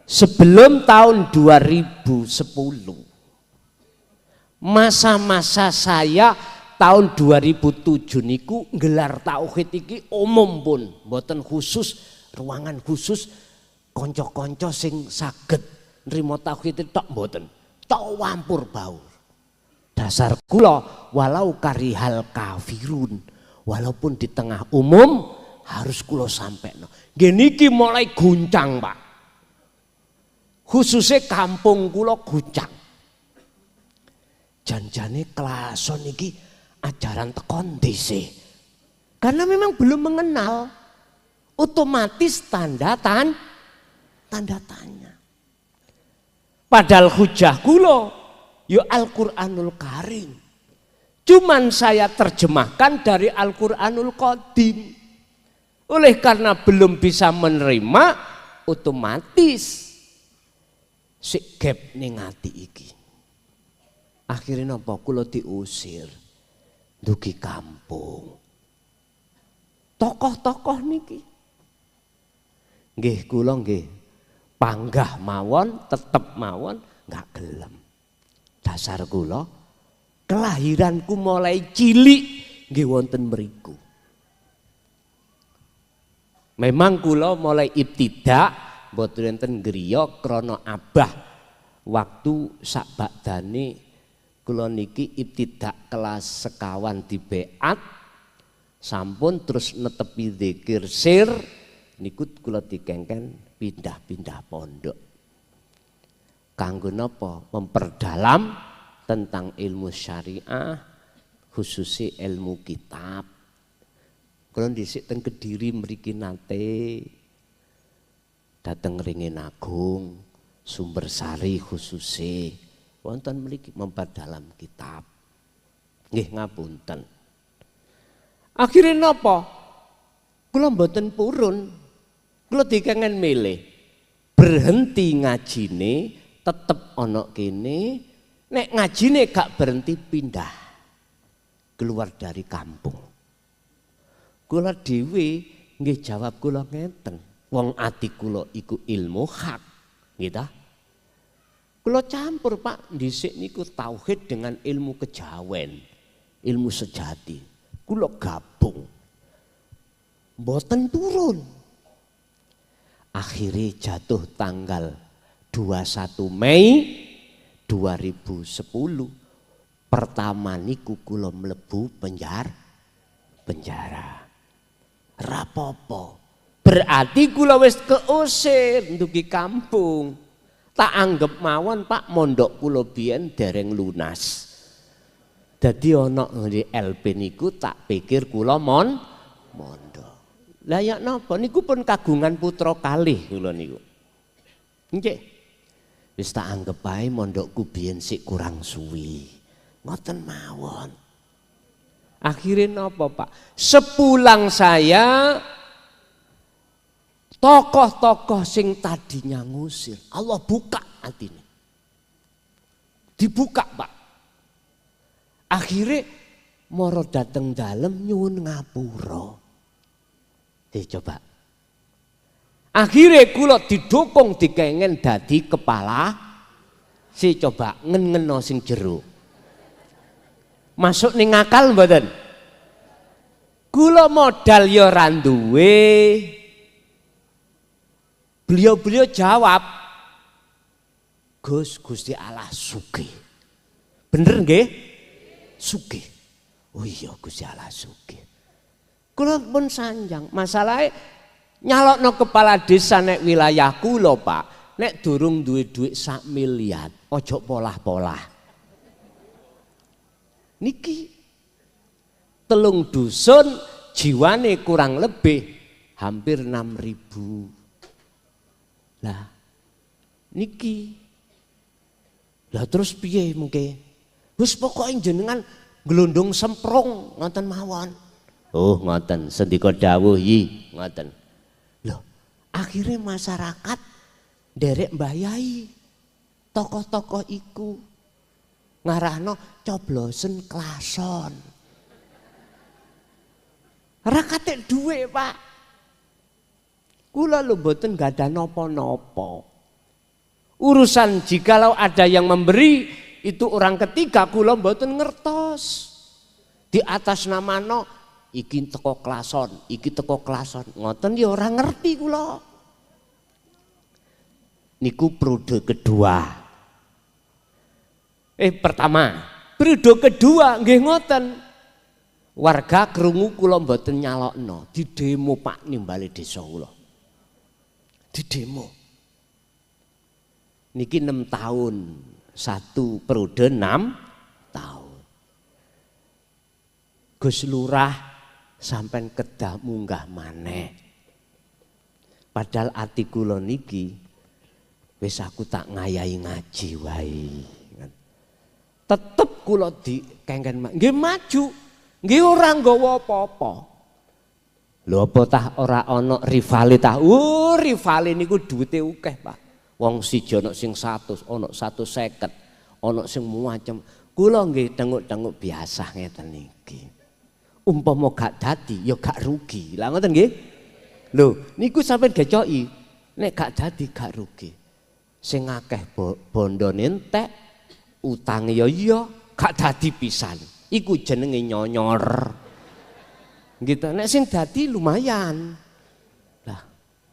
Sebelum tahun 2010, masa-masa saya tahun 2007 niku gelar tauhid iki umum pun, mboten khusus ruangan khusus konco-konco sing saged nrimo tauhid tok mboten. Tok wampur baur. Dasar kula walau karihal kafirun, walaupun di tengah umum harus kula sampekno. Nggih niki mulai guncang Pak. Khususnya kampung kula guncang. Janjane kelason iki ajaran tekon dhisik. Karena memang belum mengenal otomatis tanda tanya. Padahal hujah kula ya Al-Qur'anul Karim. Cuman saya terjemahkan dari Al-Qur'anul Qadim. Oleh karena belum bisa menerima, otomatis sik gap ning ati iki. Akhirnya napa kula diusir dugi kampung. Tokoh-tokoh niki nggih kula nggih panggah mawon, tetep mawon nggak gelem. Dasar kula kelahiranku mulai cilik nggih wonten mriku. Memang kula mulai ibtidak mboten wonten griya krana abah waktu sak bakdane kula niki ibtidak kelas sekawan di Beat sampun terus netepi zikir sir niku kula dikengken pindah-pindah pondok. Kanggo napa? Memperdalam tentang ilmu syariah khususnya ilmu kitab. Kula dhisik teng Kediri mriki nate dateng Ringin Agung, Sumbersari khususnya wonten mriki memperdalam kitab. Nggih ngapunten. Akhirnya napa? Kula mboten purun. Kula dikengen milih. Berhenti ngajine tetep ana kene, nek ngajine gak berhenti pindah keluar dari kampung. Kula dhewe nggih jawab kula ngeten, wong ati kula iku ilmu hak, nggih ta? Kula campur Pak, dhisik niku tauhid dengan ilmu kejawen, ilmu sejati. Kula gabung. Mboten turun. Akhirnya jatuh tanggal 21 Mei 2010. Pertama niku kula mlebu penjara. Rapopo. Berarti kula wis keusir ndugi kampung. Tak anggap mawon Pak mondok kula biyen dereng lunas. Dadi ana di LP niku tak pikir kula mondok. Lah ya napa niku pun kagungan putra kalih kula niku. Nggih. Wis tak anggap ae mondokku biyen sik kurang suwi. Ngoten mawon. Akhirnya napa Pak? Sepulang saya tokoh-tokoh sing tadinya ngusir, Allah buka atine. Dibuka Pak. Akhirnya moro dateng dalem nyuwun ngapura. Coba. Akhirnya kula didukung dikengen dadi kepala. Si coba ngen-ngeno sing jero. Masuk ning akal mboten? Kula modal ya ora duwe. Beliau jawab, Gus, Gusti Allah sugih. Bener nggih? Sugih. Oh iya Gusti Allah sugih. Kula pun sanjang, masalahe nyalokno kepala desa nek wilayah kula Pak, nek durung duwe dhuwit 1 miliar, ojo polah-polah. Niki telung dusun jiwane kurang lebih hampir 6.000. Lah niki lah terus piye mengke? Wis pokoke jenengan glondong semprong ngoten mawon. Oh ngoten sendika dawuh yi ngoten. Loh akhirnya masyarakat nderek mbayai tokoh-tokoh iku ngarahno coblosen klason. Ora katik dhuwit Pak. Kula lho mboten gadah napa-napa. Urusan jikalau ada yang memberi itu orang ketiga kula mboten ngertos. Di atas namano iki teko klason, iki teko klason. Ngoten ya ora ngerti kula. Niku periode kedua. Pertama, periode kedua nggih ngoten. Warga krungu kula mboten nyalokno, di demo Pak nimbali desa kula. Di demo. Niki 6 tahun, satu periode 6 tahun. Gus Lurah sampean kedah munggah maneh. Padahal ati kula niki wis aku tak ngayahi ngaji wae. Tetep kula dikengken nggih maju, nggih ora nggawa apa-apa. Lho apa tah ora ana rivale tah? Rivale niku duwite akeh, Pak. Wong siji ana sing 100, ana 150, ana sing macam. Kula nggih tenguk-tenguk biasa ngeten niki. Umpama gak dadi ya gak rugi. Lah ngoten nggih? Lho, niku sampeyan gecoki. Nek gak dadi gak rugi. Sing akeh bondone entek, utange ya iya, gak dadi pisan. Iku jenenge nyonyor. Gitu. Nek sing dadi lumayan. Lah,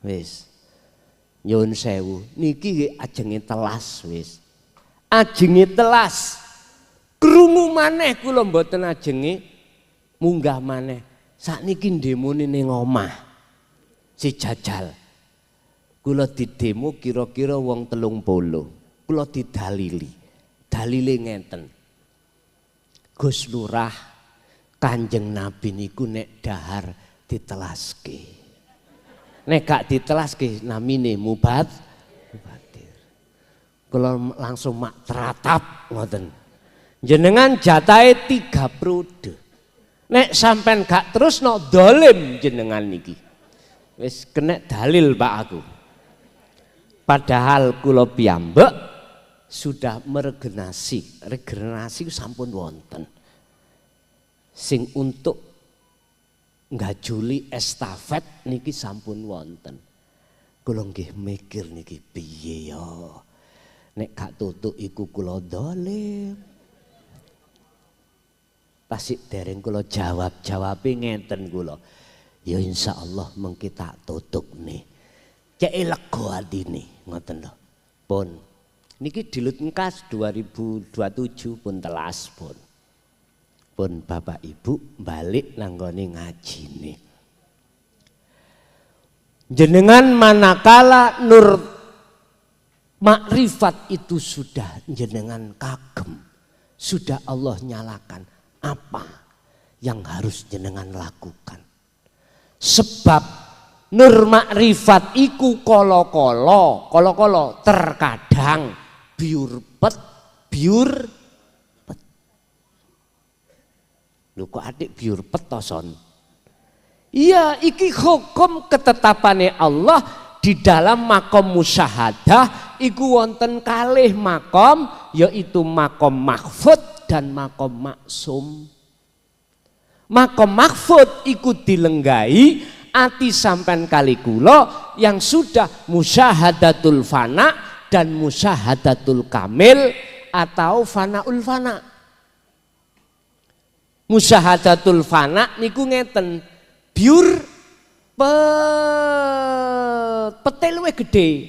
wis. Nyuwun sewu, niki ajenge telas wis. Ajenge telas. Krungu maneh kula mboten ajenge munggah maneh. Sakniki demone ning omah. Si jajal. Kula didemo kira-kira wong 30. Kula didalili. Dalile ngenten. Gus Lurah, Kanjeng Nabi niku nek dahar ditelaske. Nek gak ditelaske namine mubadir. Kula langsung mak teratap ngoten. Jenengan jatahe 3 periode. Nek sampean gak terus no dolim jenengan niki. Wis kena dalil Pak aku. Padahal kula piyambak sudah meregenerasi. Regenerasi sampun wonten. Sing untuk ngajuli estafet niki sampun wonten. Kula nggih mikir niki piye ya. Nek gak tutuk iku kula dolim. Tasik dereng kula jawabe ngenten kula. Ya insyaallah mengki tak tutuk nih. Cek lega atine ngoten lho. Pun niki dilut engkas 2027 pun telas pun. Pun Bapak Ibu balik nanggone ngajine. Jenengan manakala nur makrifat itu sudah jenengan kagem, sudah Allah nyalakan, apa yang harus jenengan lakukan? Sebab nur makrifat iku kolo-kolo terkadang biurpet. Lho kok adik biurpet to son? Iya, iki hukum ketetapane Allah di dalam makom musyahadah iku wonten kalih makom, yaitu makom mahfud dan makom maksum. Makom mahfud iku dilenggai ati sampean kali kula yang sudah musyahadatul fana dan musyahadatul kamil atau fanaul fana. Musyahadatul fana niku ngeten, biur pete luwih gedhe.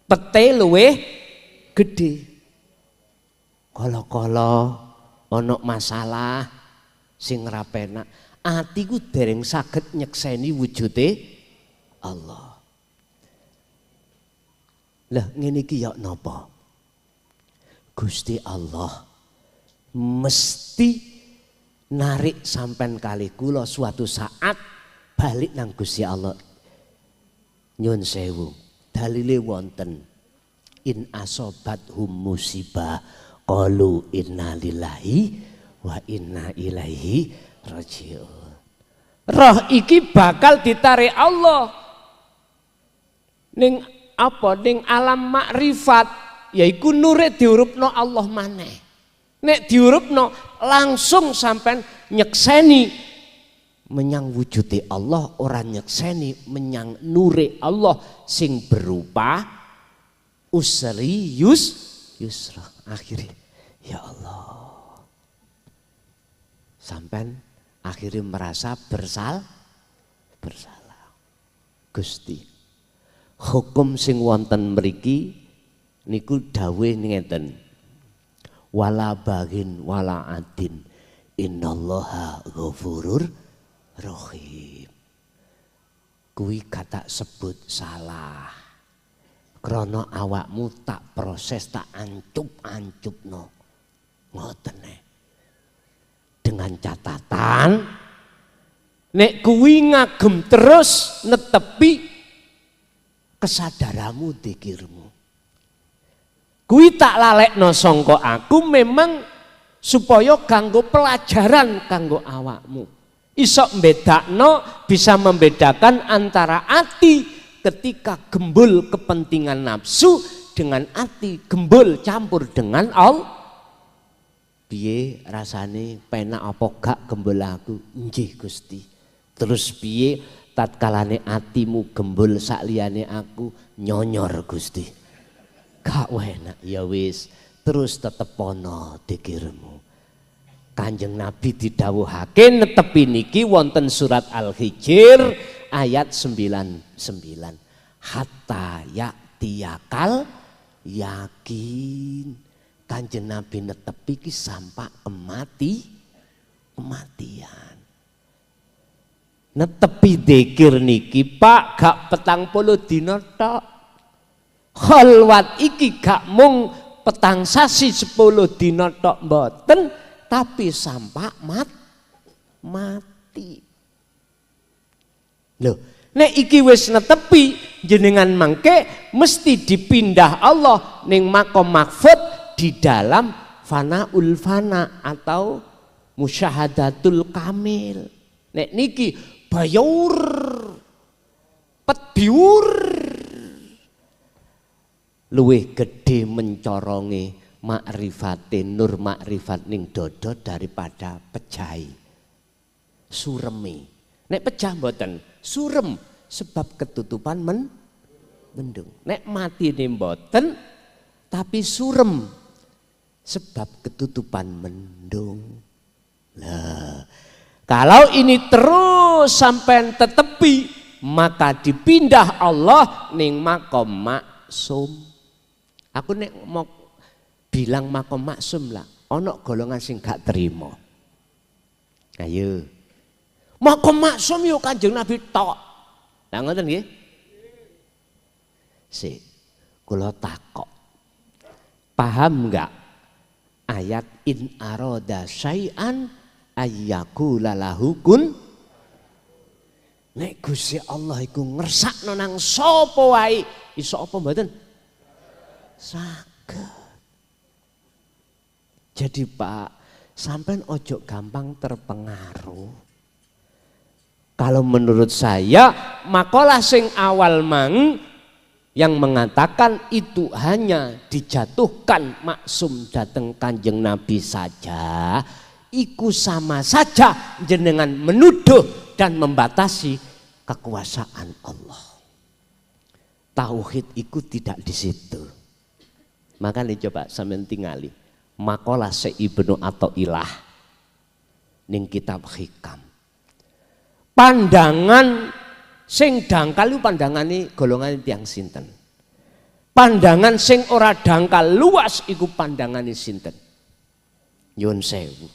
Pete luwih gedhe. Kala-kala ana masalah sing ora penak, atiku dereng saged nyekseni wujude Allah. Lah ngene iki ya napa? Gusti Allah mesti narik sampean kali kula suatu saat balik nang Gusti Allah. Nyun sewu, dalile wonten. In asobat hum musibah qalu inna lillahi wa inna ilaihi raji'un. Roh iki bakal ditarik Allah ning apa? Ning alam makrifat, yaiku nure diurupno Allah maneh. Nek diurupno langsung sampean nyekseni menyang wujude Allah, orang nyekseni menyang nure Allah sing berupa usri yusra. Akhirnya ya Allah, sampean akhirnya merasa bersalah. Gusti, hukum sing wonten mriki niku dawuh ngeten, wala bagin wala adin innallaha ghafurur rahim. Kuwi kata sebut salah. Krana awakmu tak proses, tak ancup-ancupno. Ngoten nek. Dengan catatan nek kuwi ngagem terus netepi kesadaranmu, dzikirmu. Kuwi tak lalekno sangka aku memang supaya kanggo pelajaran kanggo awakmu. Isok bedakno bisa membedakan antara ati ketika gembul kepentingan nafsu dengan ati gembul campur dengan Allah. Piye rasane penak apa gak gembul aku? Nggih Gusti. Terus piye tatkalane atimu gembul sakliyane aku? Nyonyor Gusti. Gak enak ya wis, terus tetep ana dikirmu. Kanjeng Nabi didhawuhake netepi niki wonten surat Al-Hijr ayat 99. Hatta ya'tiyakal yakin. Kanjeng Nabi netepi ki sampai kematian. Netepi dzikir niki Pak gak 40 dina tok. Khalwat iki gak mung petang sasi 10 dina tok mboten, tapi sampai mati. Loh, nek iki wis netepi jenengan mangke mesti dipindah Allah ning makom mahfud di dalam fanaul fana atau musyahadatul kamil. Nek niki bayur pediur luwih gede mencoronge makrifatin nur makrifat ning dodo daripada pejai suremi. Nek pejah mboten surem sebab ketutupan mendung. Nek mati nih mboten tapi surem sebab ketutupan mendung. Lah, kalau ini terus sampai tetepi maka dipindah Allah ning makom maksum. Aku nek mau bilang makom maksum lah, ono golongan sing gak terima. Ayo, makom maksum yo Kanjeng Nabi tok. Lah ngoten nggih? Sik, kula takok. Paham enggak ayat in aroda syai'an ayyakula lahu kun? Nek Gusti Allah iku ngersakno nang sapa wae, iso apa mboten? Saged. Jadi Pak, sampean ojo gampang terpengaruh. Kalau menurut saya makalah sing awal mang yang mengatakan itu hanya dijatuhkan maksum dateng Kanjeng Nabi saja, iku sama saja jenengan menuduh dan membatasi kekuasaan Allah. Tauhid iku tidak di situ. Makanya coba sampean tingali makalah Ibnu Athaillah ning kitab Hikam. Pandangan sing dangkal itu pandangane golongan tiyang sinten? Pandangan sing ora dangkal luas iku pandangane sinten? Nyuwun sewu.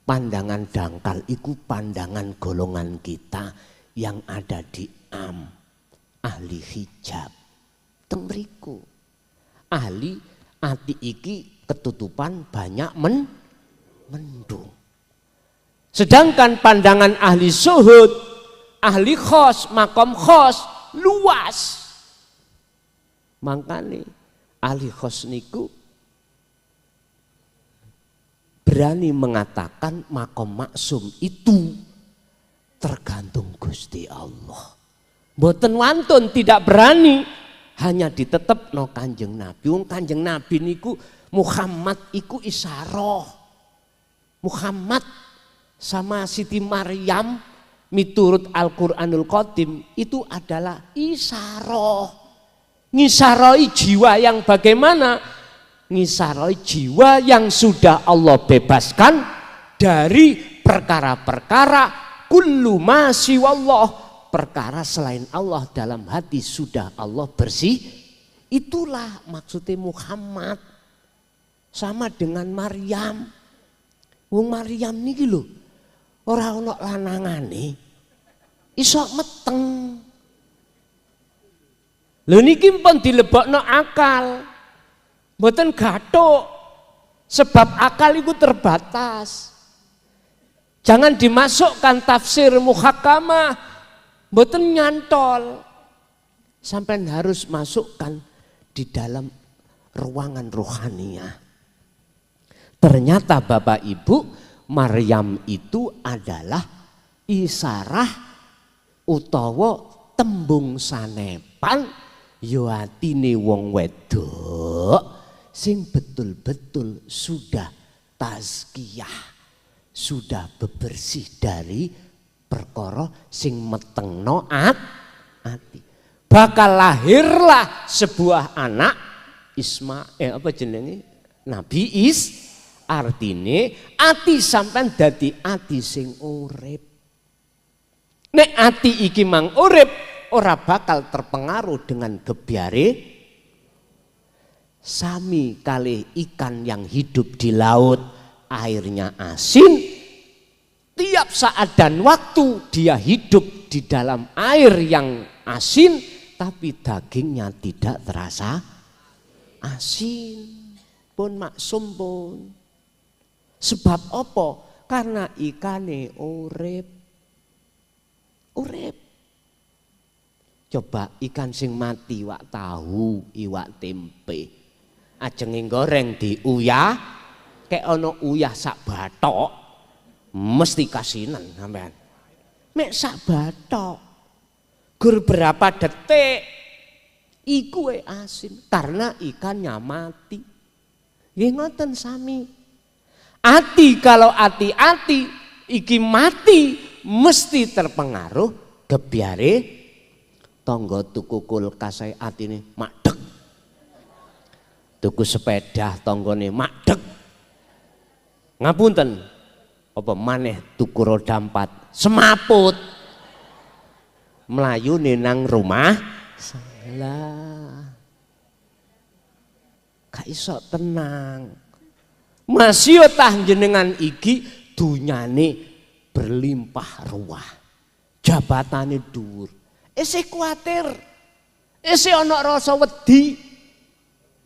Pandangan dangkal iku pandangan golongan kita yang ada di ahli hijab. Teng mriku. Ahli ati iki ketutupan banyak mendung. Sedangkan pandangan ahli suhud, ahli khos, makom khos luas. Makanya ahli khos niku berani mengatakan makom maksum itu tergantung Gusti Allah. Mboten wantun tidak berani. Hanya ditetep no Kanjeng Nabi. Kanjeng Nabi niku Muhammad iku isaroh. Muhammad sama Siti Maryam miturut Al-Quranul Qadim itu adalah isaroh. Ngisaroi jiwa yang bagaimana? Ngisaroi jiwa yang sudah Allah bebaskan dari perkara-perkara kullu ma siwallah. Perkara selain Allah dalam hati sudah Allah bersih. Itulah maksudnya Muhammad. Sama dengan Maryam. Wong Maryam niki lho ora ana lanangane iso meteng. Lho niki pun dilebokno akal. Mboten gathuk. Sebab akal itu terbatas. Jangan dimasukkan tafsir muhakamah. Mboten nyantol. Sampai harus masukkan di dalam ruangan rohaniah. Ternyata Bapak Ibu, Maryam itu adalah isarah utawa tembung sanepan ya atine wong wedok sing betul-betul sudah tazkiyah, sudah bebersih dari perkara sing metengno ati. Bakal lahirlah sebuah anak Ismail apa jenenge Nabi artine ati sampean dadi ati sing urip. Nek ati iki mang urip ora bakal terpengaruh dengan gebyare sami kali ikan yang hidup di laut airnya asin. Tiap saat dan waktu dia hidup di dalam air yang asin tapi dagingnya tidak terasa asin. Pun maksum pun. Sebab apa? Karena ikane urip. Urip. Coba ikan sing mati wak tahu, iwak tempe. Ajeng goreng diuyah, kayak ono uyah sak bathok, mesti kasinan sampean. Mek sak bathok. Gur berapa detik iku asin karena ikannya mati. Nggih ngoten sami. Ati kalau ati-ati iki mati mesti terpengaruh gebyare tangga tuku kulkas atine madeg. Tuku sepeda tanggane madeg. Ngapunten. Apa maneh tuku roda 4 semaput. Mlayune nang rumah salah. Gak iso tenang. Masih tah jenengan iki dunyane berlimpah ruah. Jabatane dhuwur. Isih kuwatir. Isih ana rasa wedi.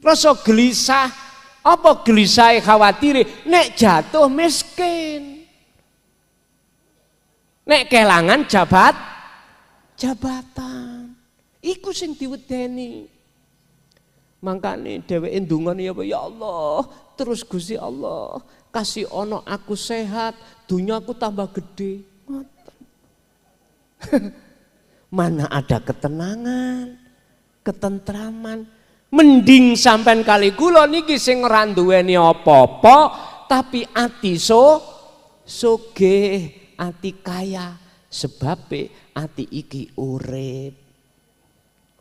Rasa gelisah. Apa gelisahe khawatire nek jatuh miskin. Nek kelangan jabatan. Iku sing diwedeni. Mangkane dheweke ndungane ya Allah, terus Gusti Allah kasih ono aku sehat, dunyaku tambah gede. Mana ada ketenangan, ketentraman. Mending sampean kali kula niki sing ora duweni apa-apa tapi ati sugih, ati kaya sebab ati iki urip.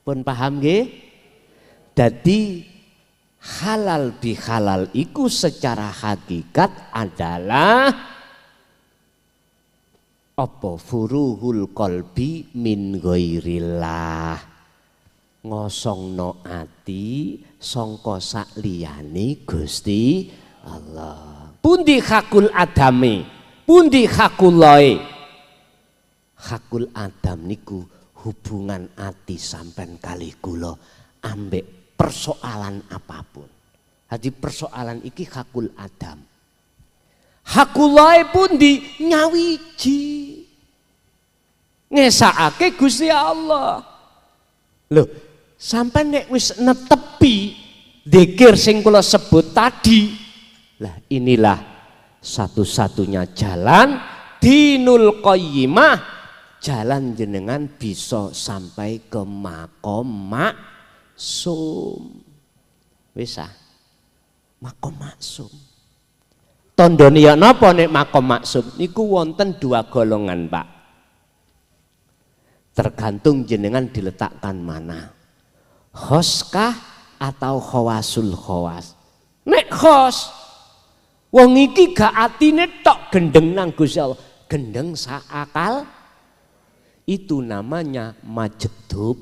Pun paham nggih? Jadi halal bihalal iku secara hakikat adalah apa furuhul qalbi min ghairillah. Ngosongno ati sangka sakliyane Gusti Allah. Pundi hakul adame? Pundi hakullahi? Hakul adam niku hubungan ati sampean kali kula ambek persoalan apapun. Jadi persoalan iki hakul adam. Hakullahi pundi nyawiji. Ngesakake Gusti Allah. Loh, sampai nek wis netepi dzikir sing kula sebut tadi. Lah inilah satu-satunya jalan dinul qayyimah, jalan jenengan bisa sampai ke makom maksum. Wis makom maksum. Tandane ya napa nek makom maksum niku wonten dua golongan, Pak. Tergantung jenengan diletakkan mana. Khoskah atau khawasul khawas. Nek khos wong iki gak atine tok gendeng nang Gusti Allah, gendeng saakal. Itu namanya majedub.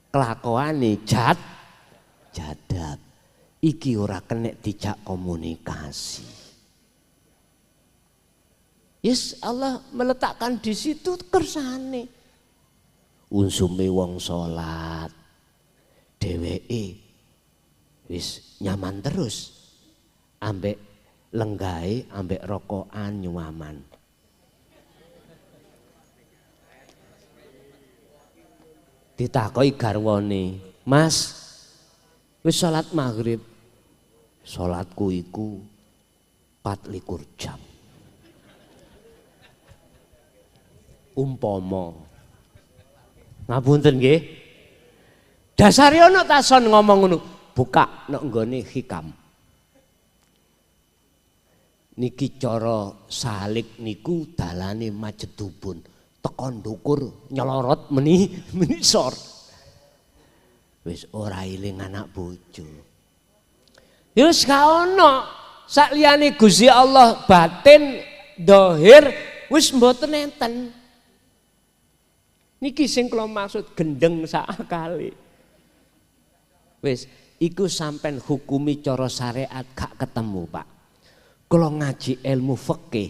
Kelakuane jadab. Iki ora kenek dijak komunikasi. Yes, Allah meletakkan di situ kersane. Unsume wong salat dheweke wis nyaman terus ambek lenggahe ambek rokokan nyuaman. Ditakoki garwane, "Mas, wis salat maghrib?" "Salatku iku 24 jam." umpama. Ngapunten nggih. Dasare ana ta son ngomong ngono, buka nek nggone hikam. Niki cara salik niku dalane majedubun, tekan ndukur nyelorot menisor. Wis ora eling anak bojo. Ya wis gak ono sakliyane Gusti Allah batin dohir wis mboten enten. Niki sing kula maksud gendeng sakali. Wis iku sampean hukumi cara syariat gak ketemu, Pak. Kula ngaji ilmu fikih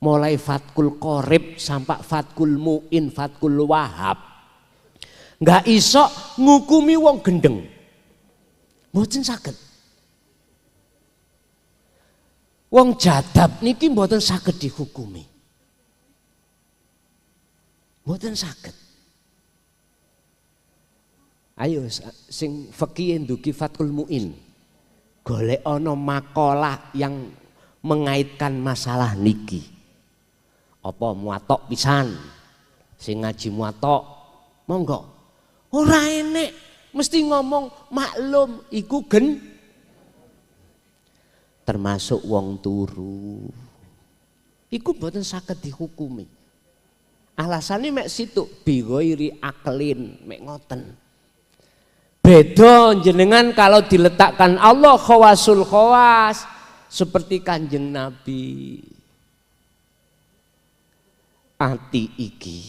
mulai Fathul Qorib sampai Fathul Mu'in, Fathul Wahab. Enggak iso ngukumi wong gendeng. Mboten saged. Wong jadab niki mboten saged dihukumi. Mboten saged. Ayo sing fikih ndugi Fathul Mu'in. Golek ana makalah yang mengaitkan masalah niki. Apa muatok pisan? Sing ngaji muatok monggo. Ora enek mesti ngomong maklum iku termasuk wong turu. Iku mboten saged dihukumi. Alasane mek situk bighairi aklin mek ngoten. Beda jenengan kalau diletakkan Allah khawasul khawas seperti Kanjeng Nabi. Ati iki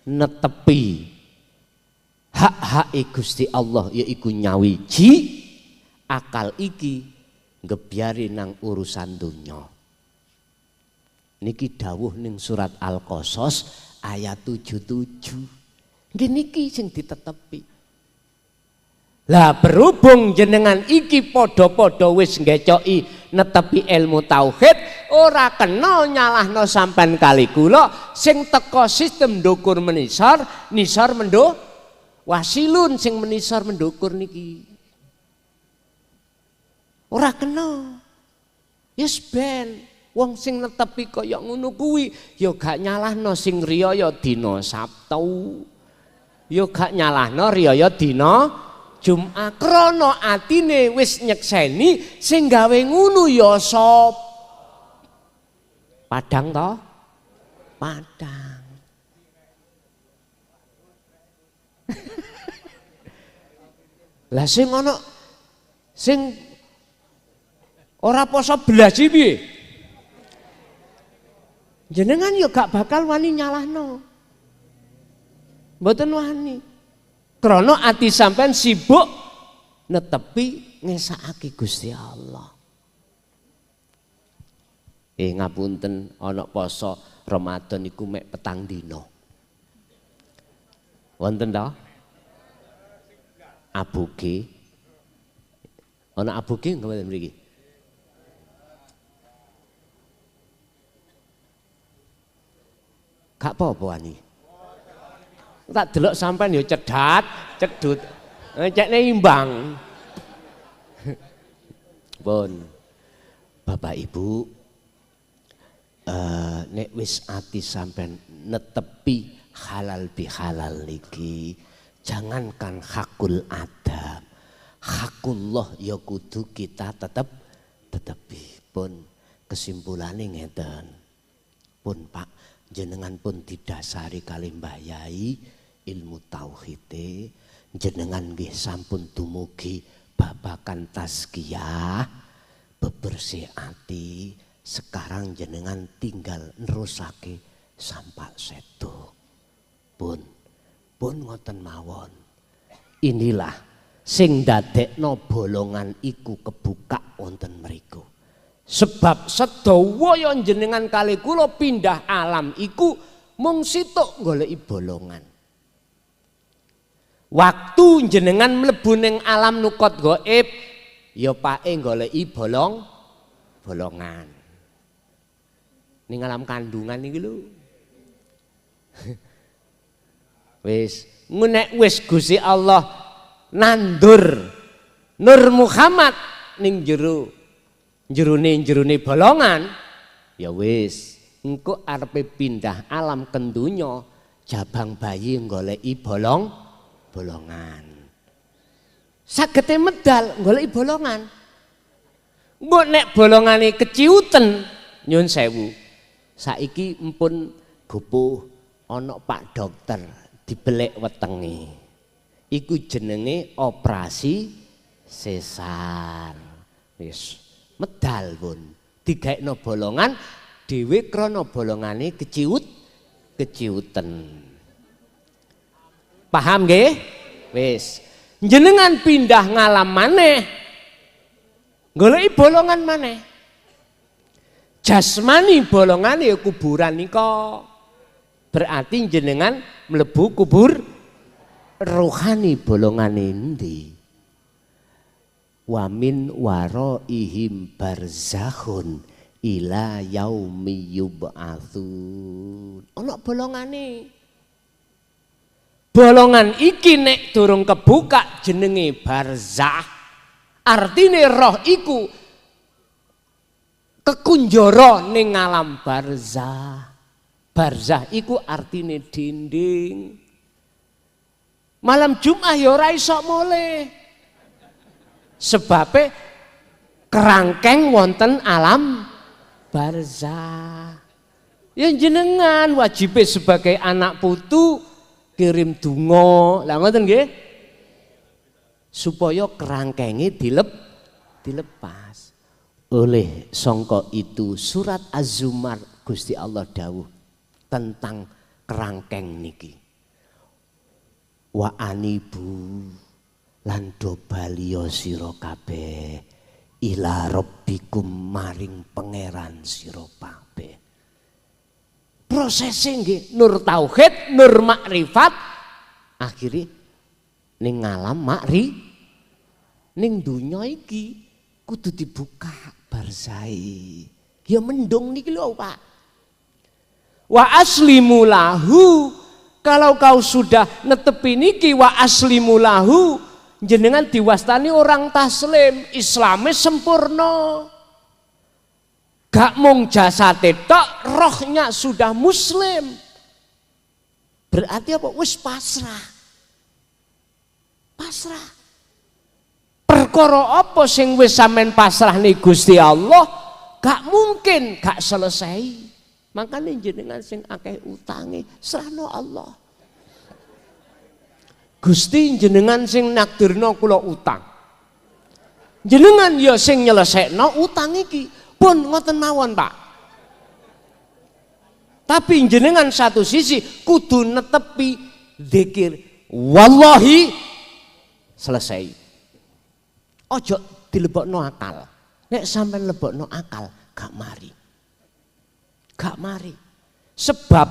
netepi hak-hak Gusti Allah yaiku nyawiji, akal iki ngebiari nang urusan dunya. Niki dawuh ning surat Al-Qasas ayat 77. Nggih niki sing ditetepi. Lah berhubung jenengan iki podo-podo wis ngecoki netepi ilmu tauhid, ora kena nyalahno sampean kali kula sing teko sistem ndukur menisor, nisor mendo wasilun sing menisor mendukur niki. Ora kena. Yes ben wong sing netepi kaya ngono kuwi ya gak nyalahno sing riyaya dina Sabtu. Ya gak nyalahno riyaya dina Jumat, krana atine wis nyekseni sing gawe ngono ya sop. Padang to? Padang. Lah sing ana sing ora poso belas piye? Jenengan ya gak bakal wani nyalahno. Mboten wani. Krana ati sampean sibuk netepi ngesakake Gusti Allah. Ngapunten ana poso Ramadan iku mek petang dina. Wonten ta? Abuge. Ana abuge ngoten mriki. Gak apa-apa wani. Tak delok sampean ya cedat, cedut. Cekne imbang. Pun. Bapak Ibu, nek wis ati sampean netepi halal bihalal niki, jangankan hakul adam, hakullah ya kudu kita tetepi. Pun kesimpulannya ngeten. Pun Pak, jenengan pun didasari kali Mbah Yai ilmu tauhid, jenengan nggih sampun dumugi babakan tazkiyah, bebersih ati. Sekarang jenengan tinggal nerusake sampak sedo. Pun ngoten mawon. Inilah sing dadekno bolongan iku kebuka wonten mriku. Sebab sedaya jenengan kali kula pindah alam iku mung situk goleki bolongan. Waktu jenengan mlebu ning alam nukot gaib ya pake goleki bolongan. Ning alam kandungan iki lho. Wis nek wis Gusti Allah nandur Nur Muhammad ning jerone bolongan ya wis engko arepe pindah alam kendunya jabang bayi goleki bolongan. Sagete medal goleki bolongan. Engko nek bolongane keciuten nyun sewu. Saiki empun gupuh ana Pak Dokter dibelek wetenge. Iku jenenge operasi sesar. Wis medal pun digaekno bolongan dhewe krana bolongane keciuten. Paham nggih? Wis. Jenengan pindah ngalam maneh. Goleki bolongan maneh. Jasmani bolongane ya kuburan nika. Berarti jenengan mlebu kubur, rohani bolongane endi? Wa min waraihim barzakhun ila yaumi yub'atsun. Ana bolongane. Bolongan iki nek durung kebuka jenenge barzakh. Artine roh iku kekunjara ning alam barzakh. Barzakh iku artine dinding. Malam Jumat ya ora iso mulih. Sebabe kerangkeng wonten alam barzakh. Ya jenengan wajib sebagai anak putu kirim donga. Lah ngoten nggih. Supaya kerangkenge dilepas. Oleh sangka itu surat Az-Zumar Gusti Allah dawuh tentang kerangkeng niki. Wa anibu lan do baliya sira kabeh ila rabbikum maring pangeran sira kabeh. Prosese nggih nur tauhid, nur makrifat akhire ning alam ning donya iki kudu dibuka barzai. Ya mendung niki lho Pak. Wa aslimu lahu, kalau kau sudah netepi niki wa aslimu lahu, jenengan diwastani orang taslim, Islame sempurna. Gak mung jasate tok, rohnya sudah muslim. Berarti apa? Wis pasrah. Pasrah. Perkara apa sing wis sampean pasrahne Gusti Allah, gak mungkin gak selesai. Makanya jenengan sing akeh utange serahno Allah. Gusti jenengan sing nakdirno kula utang. Jenengan ya sing nyelesekno utang iki. Pun ngoten mawon, Pak. Tapi jenengan satu sisi kudu netepi zikir wallahi selesai. Ojo dilebokno akal. Nek sampean lebokno akal gak mari. Gak mari. Sebab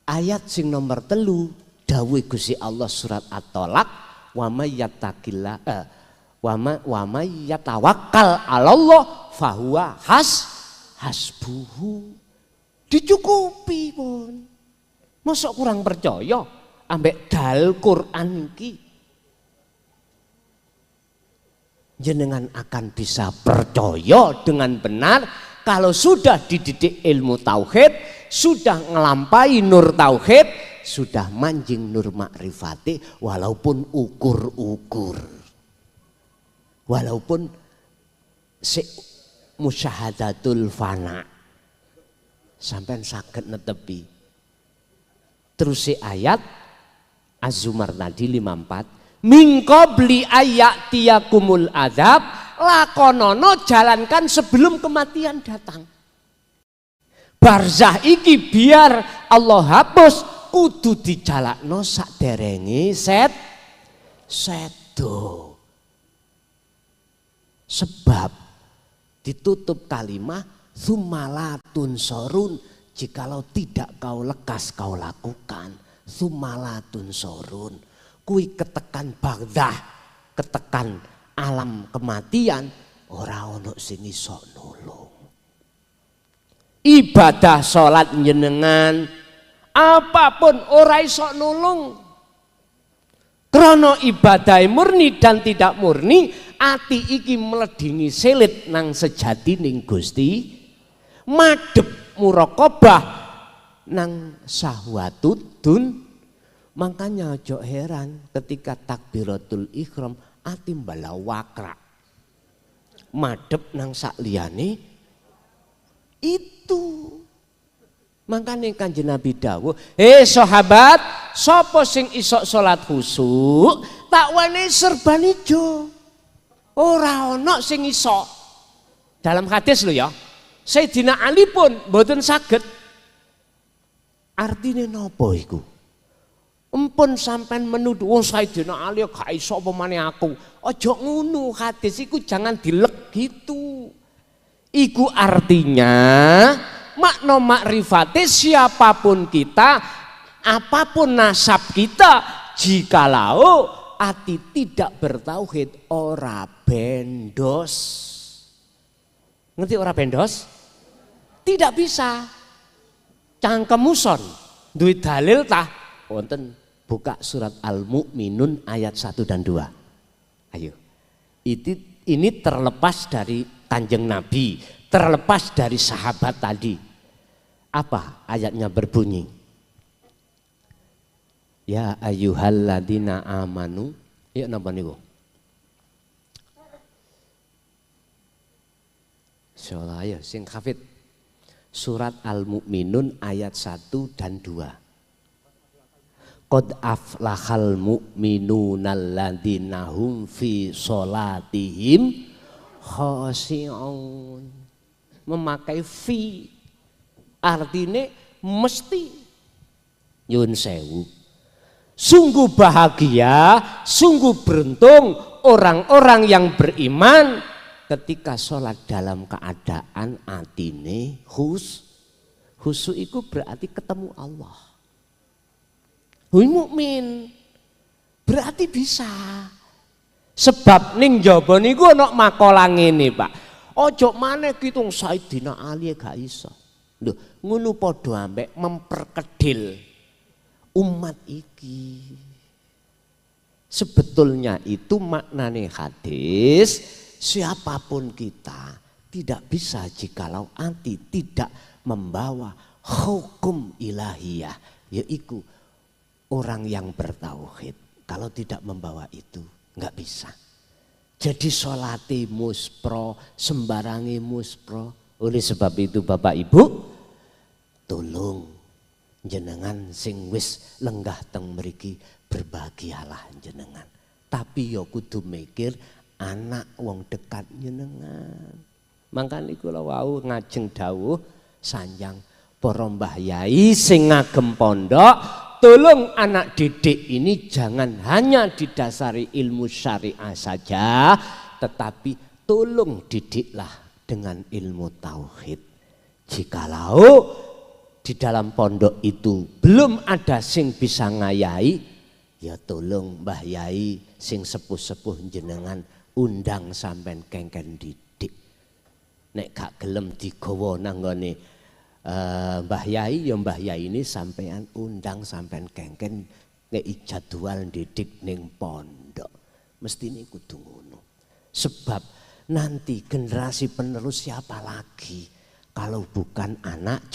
ayat sing nomor 3 dawuh Gusti Allah surat At-Tolak wa may yattaqillah wa may yatawakkal 'alallah fahuwa hasbuhu. Dicukupi pun. Mosok kurang percaya ambek dal Quran iki. Jenengan akan bisa percaya dengan benar kalau sudah dididik ilmu tauhid, sudah ngelampai nur tauhid, sudah manjing nur makrifati, walaupun ukur-ukur, walaupun musyahadatul fana, sampai sakit netepi. Terus si ayat Az-Zumar tadi 54, min qabli ayyatiyakumul adzab, lakonono jalankan sebelum kematian datang. Barzah iki biar Allah hapus kudu dijalakno saderenge sedo. Sebab ditutup kalimat sumalatun sorun, jikalau tidak kau lekas kau lakukan sumalatun sorun, kui ketekan bagdah, ketekan alam kematian, ora ono sing iso nulung. Ibadah salat jenengan apapun ora iso nulung. Krana ibadah murni dan tidak murni, ati iki meledingi selit nang sejatining Gusti, madhep muraqabah nang syahwatudun. Makanya ojo heran ketika takbiratul ihram ati mbala wakrak madhep nang sakliyane itu. Makanya Kanjeng Nabi dawuh, sahabat, sapa sing isok salat khusyuk tak wene serban ijo. Ora ana sing isok. Dalam hadis lho ya. Sayyidina Ali pun mboten saged. Artine napa iku? Empun sampean menuduh Sayyidina Ali gak iso apa maneh aku. Aja ngono, hadis iku jangan dilek gitu. Iku artinya makna makrifate siapapun kita, apapun nasab kita, jikalau ati tidak bertauhid ora bendos. Ngerti ora bendos? Tidak bisa. Cangkemmu son duwe dalil tah? Wonten. Buka surat Al-Mu'minun ayat 1 dan 2. Ayo. Ini terlepas dari Kanjeng Nabi, terlepas dari sahabat tadi. Apa ayatnya berbunyi? Ya ayyuhalladzina amanu. Ya napa niku? Insyaallah ayo sing hafid. Surat Al-Mu'minun ayat 1 dan 2. Qad aflahal mu'minuna alladzina hum fi sholatihim khashi'un. Memakai fi artinya mesti. Nyun sewu. Sungguh bahagia, sungguh beruntung orang-orang yang beriman ketika sholat dalam keadaan atine khusyuk itu berarti ketemu Allah. Hui mukmin berarti bisa. Sebab ning jaba niku ana makalah ngene, Pak. Ojo maneh kitung Sayyidina Ali gak iso. Lho, ngono padha ambek memperkedil umat iki. Sebetulnya itu maknane hadis, siapapun kita tidak bisa jikalau anti tidak membawa hukum ilahiyah, yaitu orang yang bertauhid. Kalau tidak membawa itu nggak bisa. Jadi sholati muspro, sembarangi muspro. Oleh sebab itu Bapak Ibu, tolong jenengan sing wis lenggah teng mriki berbahagialah jenengan. Tapi yo kudu mikir anak wong dekat jenengan. Mangkane kula wau ngajeng dawuh sanjang para mbah yai sing ngagem pondok. Tolong anak didik ini jangan hanya didasari ilmu syariah saja, tetapi tolong didiklah dengan ilmu tauhid. Jikalau di dalam pondok itu belum ada sing bisa ngayahi, ya tolong mbah yai sing sepuh-sepuh jenengan undang sampean kengken didik. Nek gak gelem digawa nang nggone Mbah Yai, ya Mbah Yai ini sampean undang sampean kengken ngei jadwal didik ning pondok. Mestine kudu ngono. Sebab nanti generasi penerus siapa lagi kalau bukan anak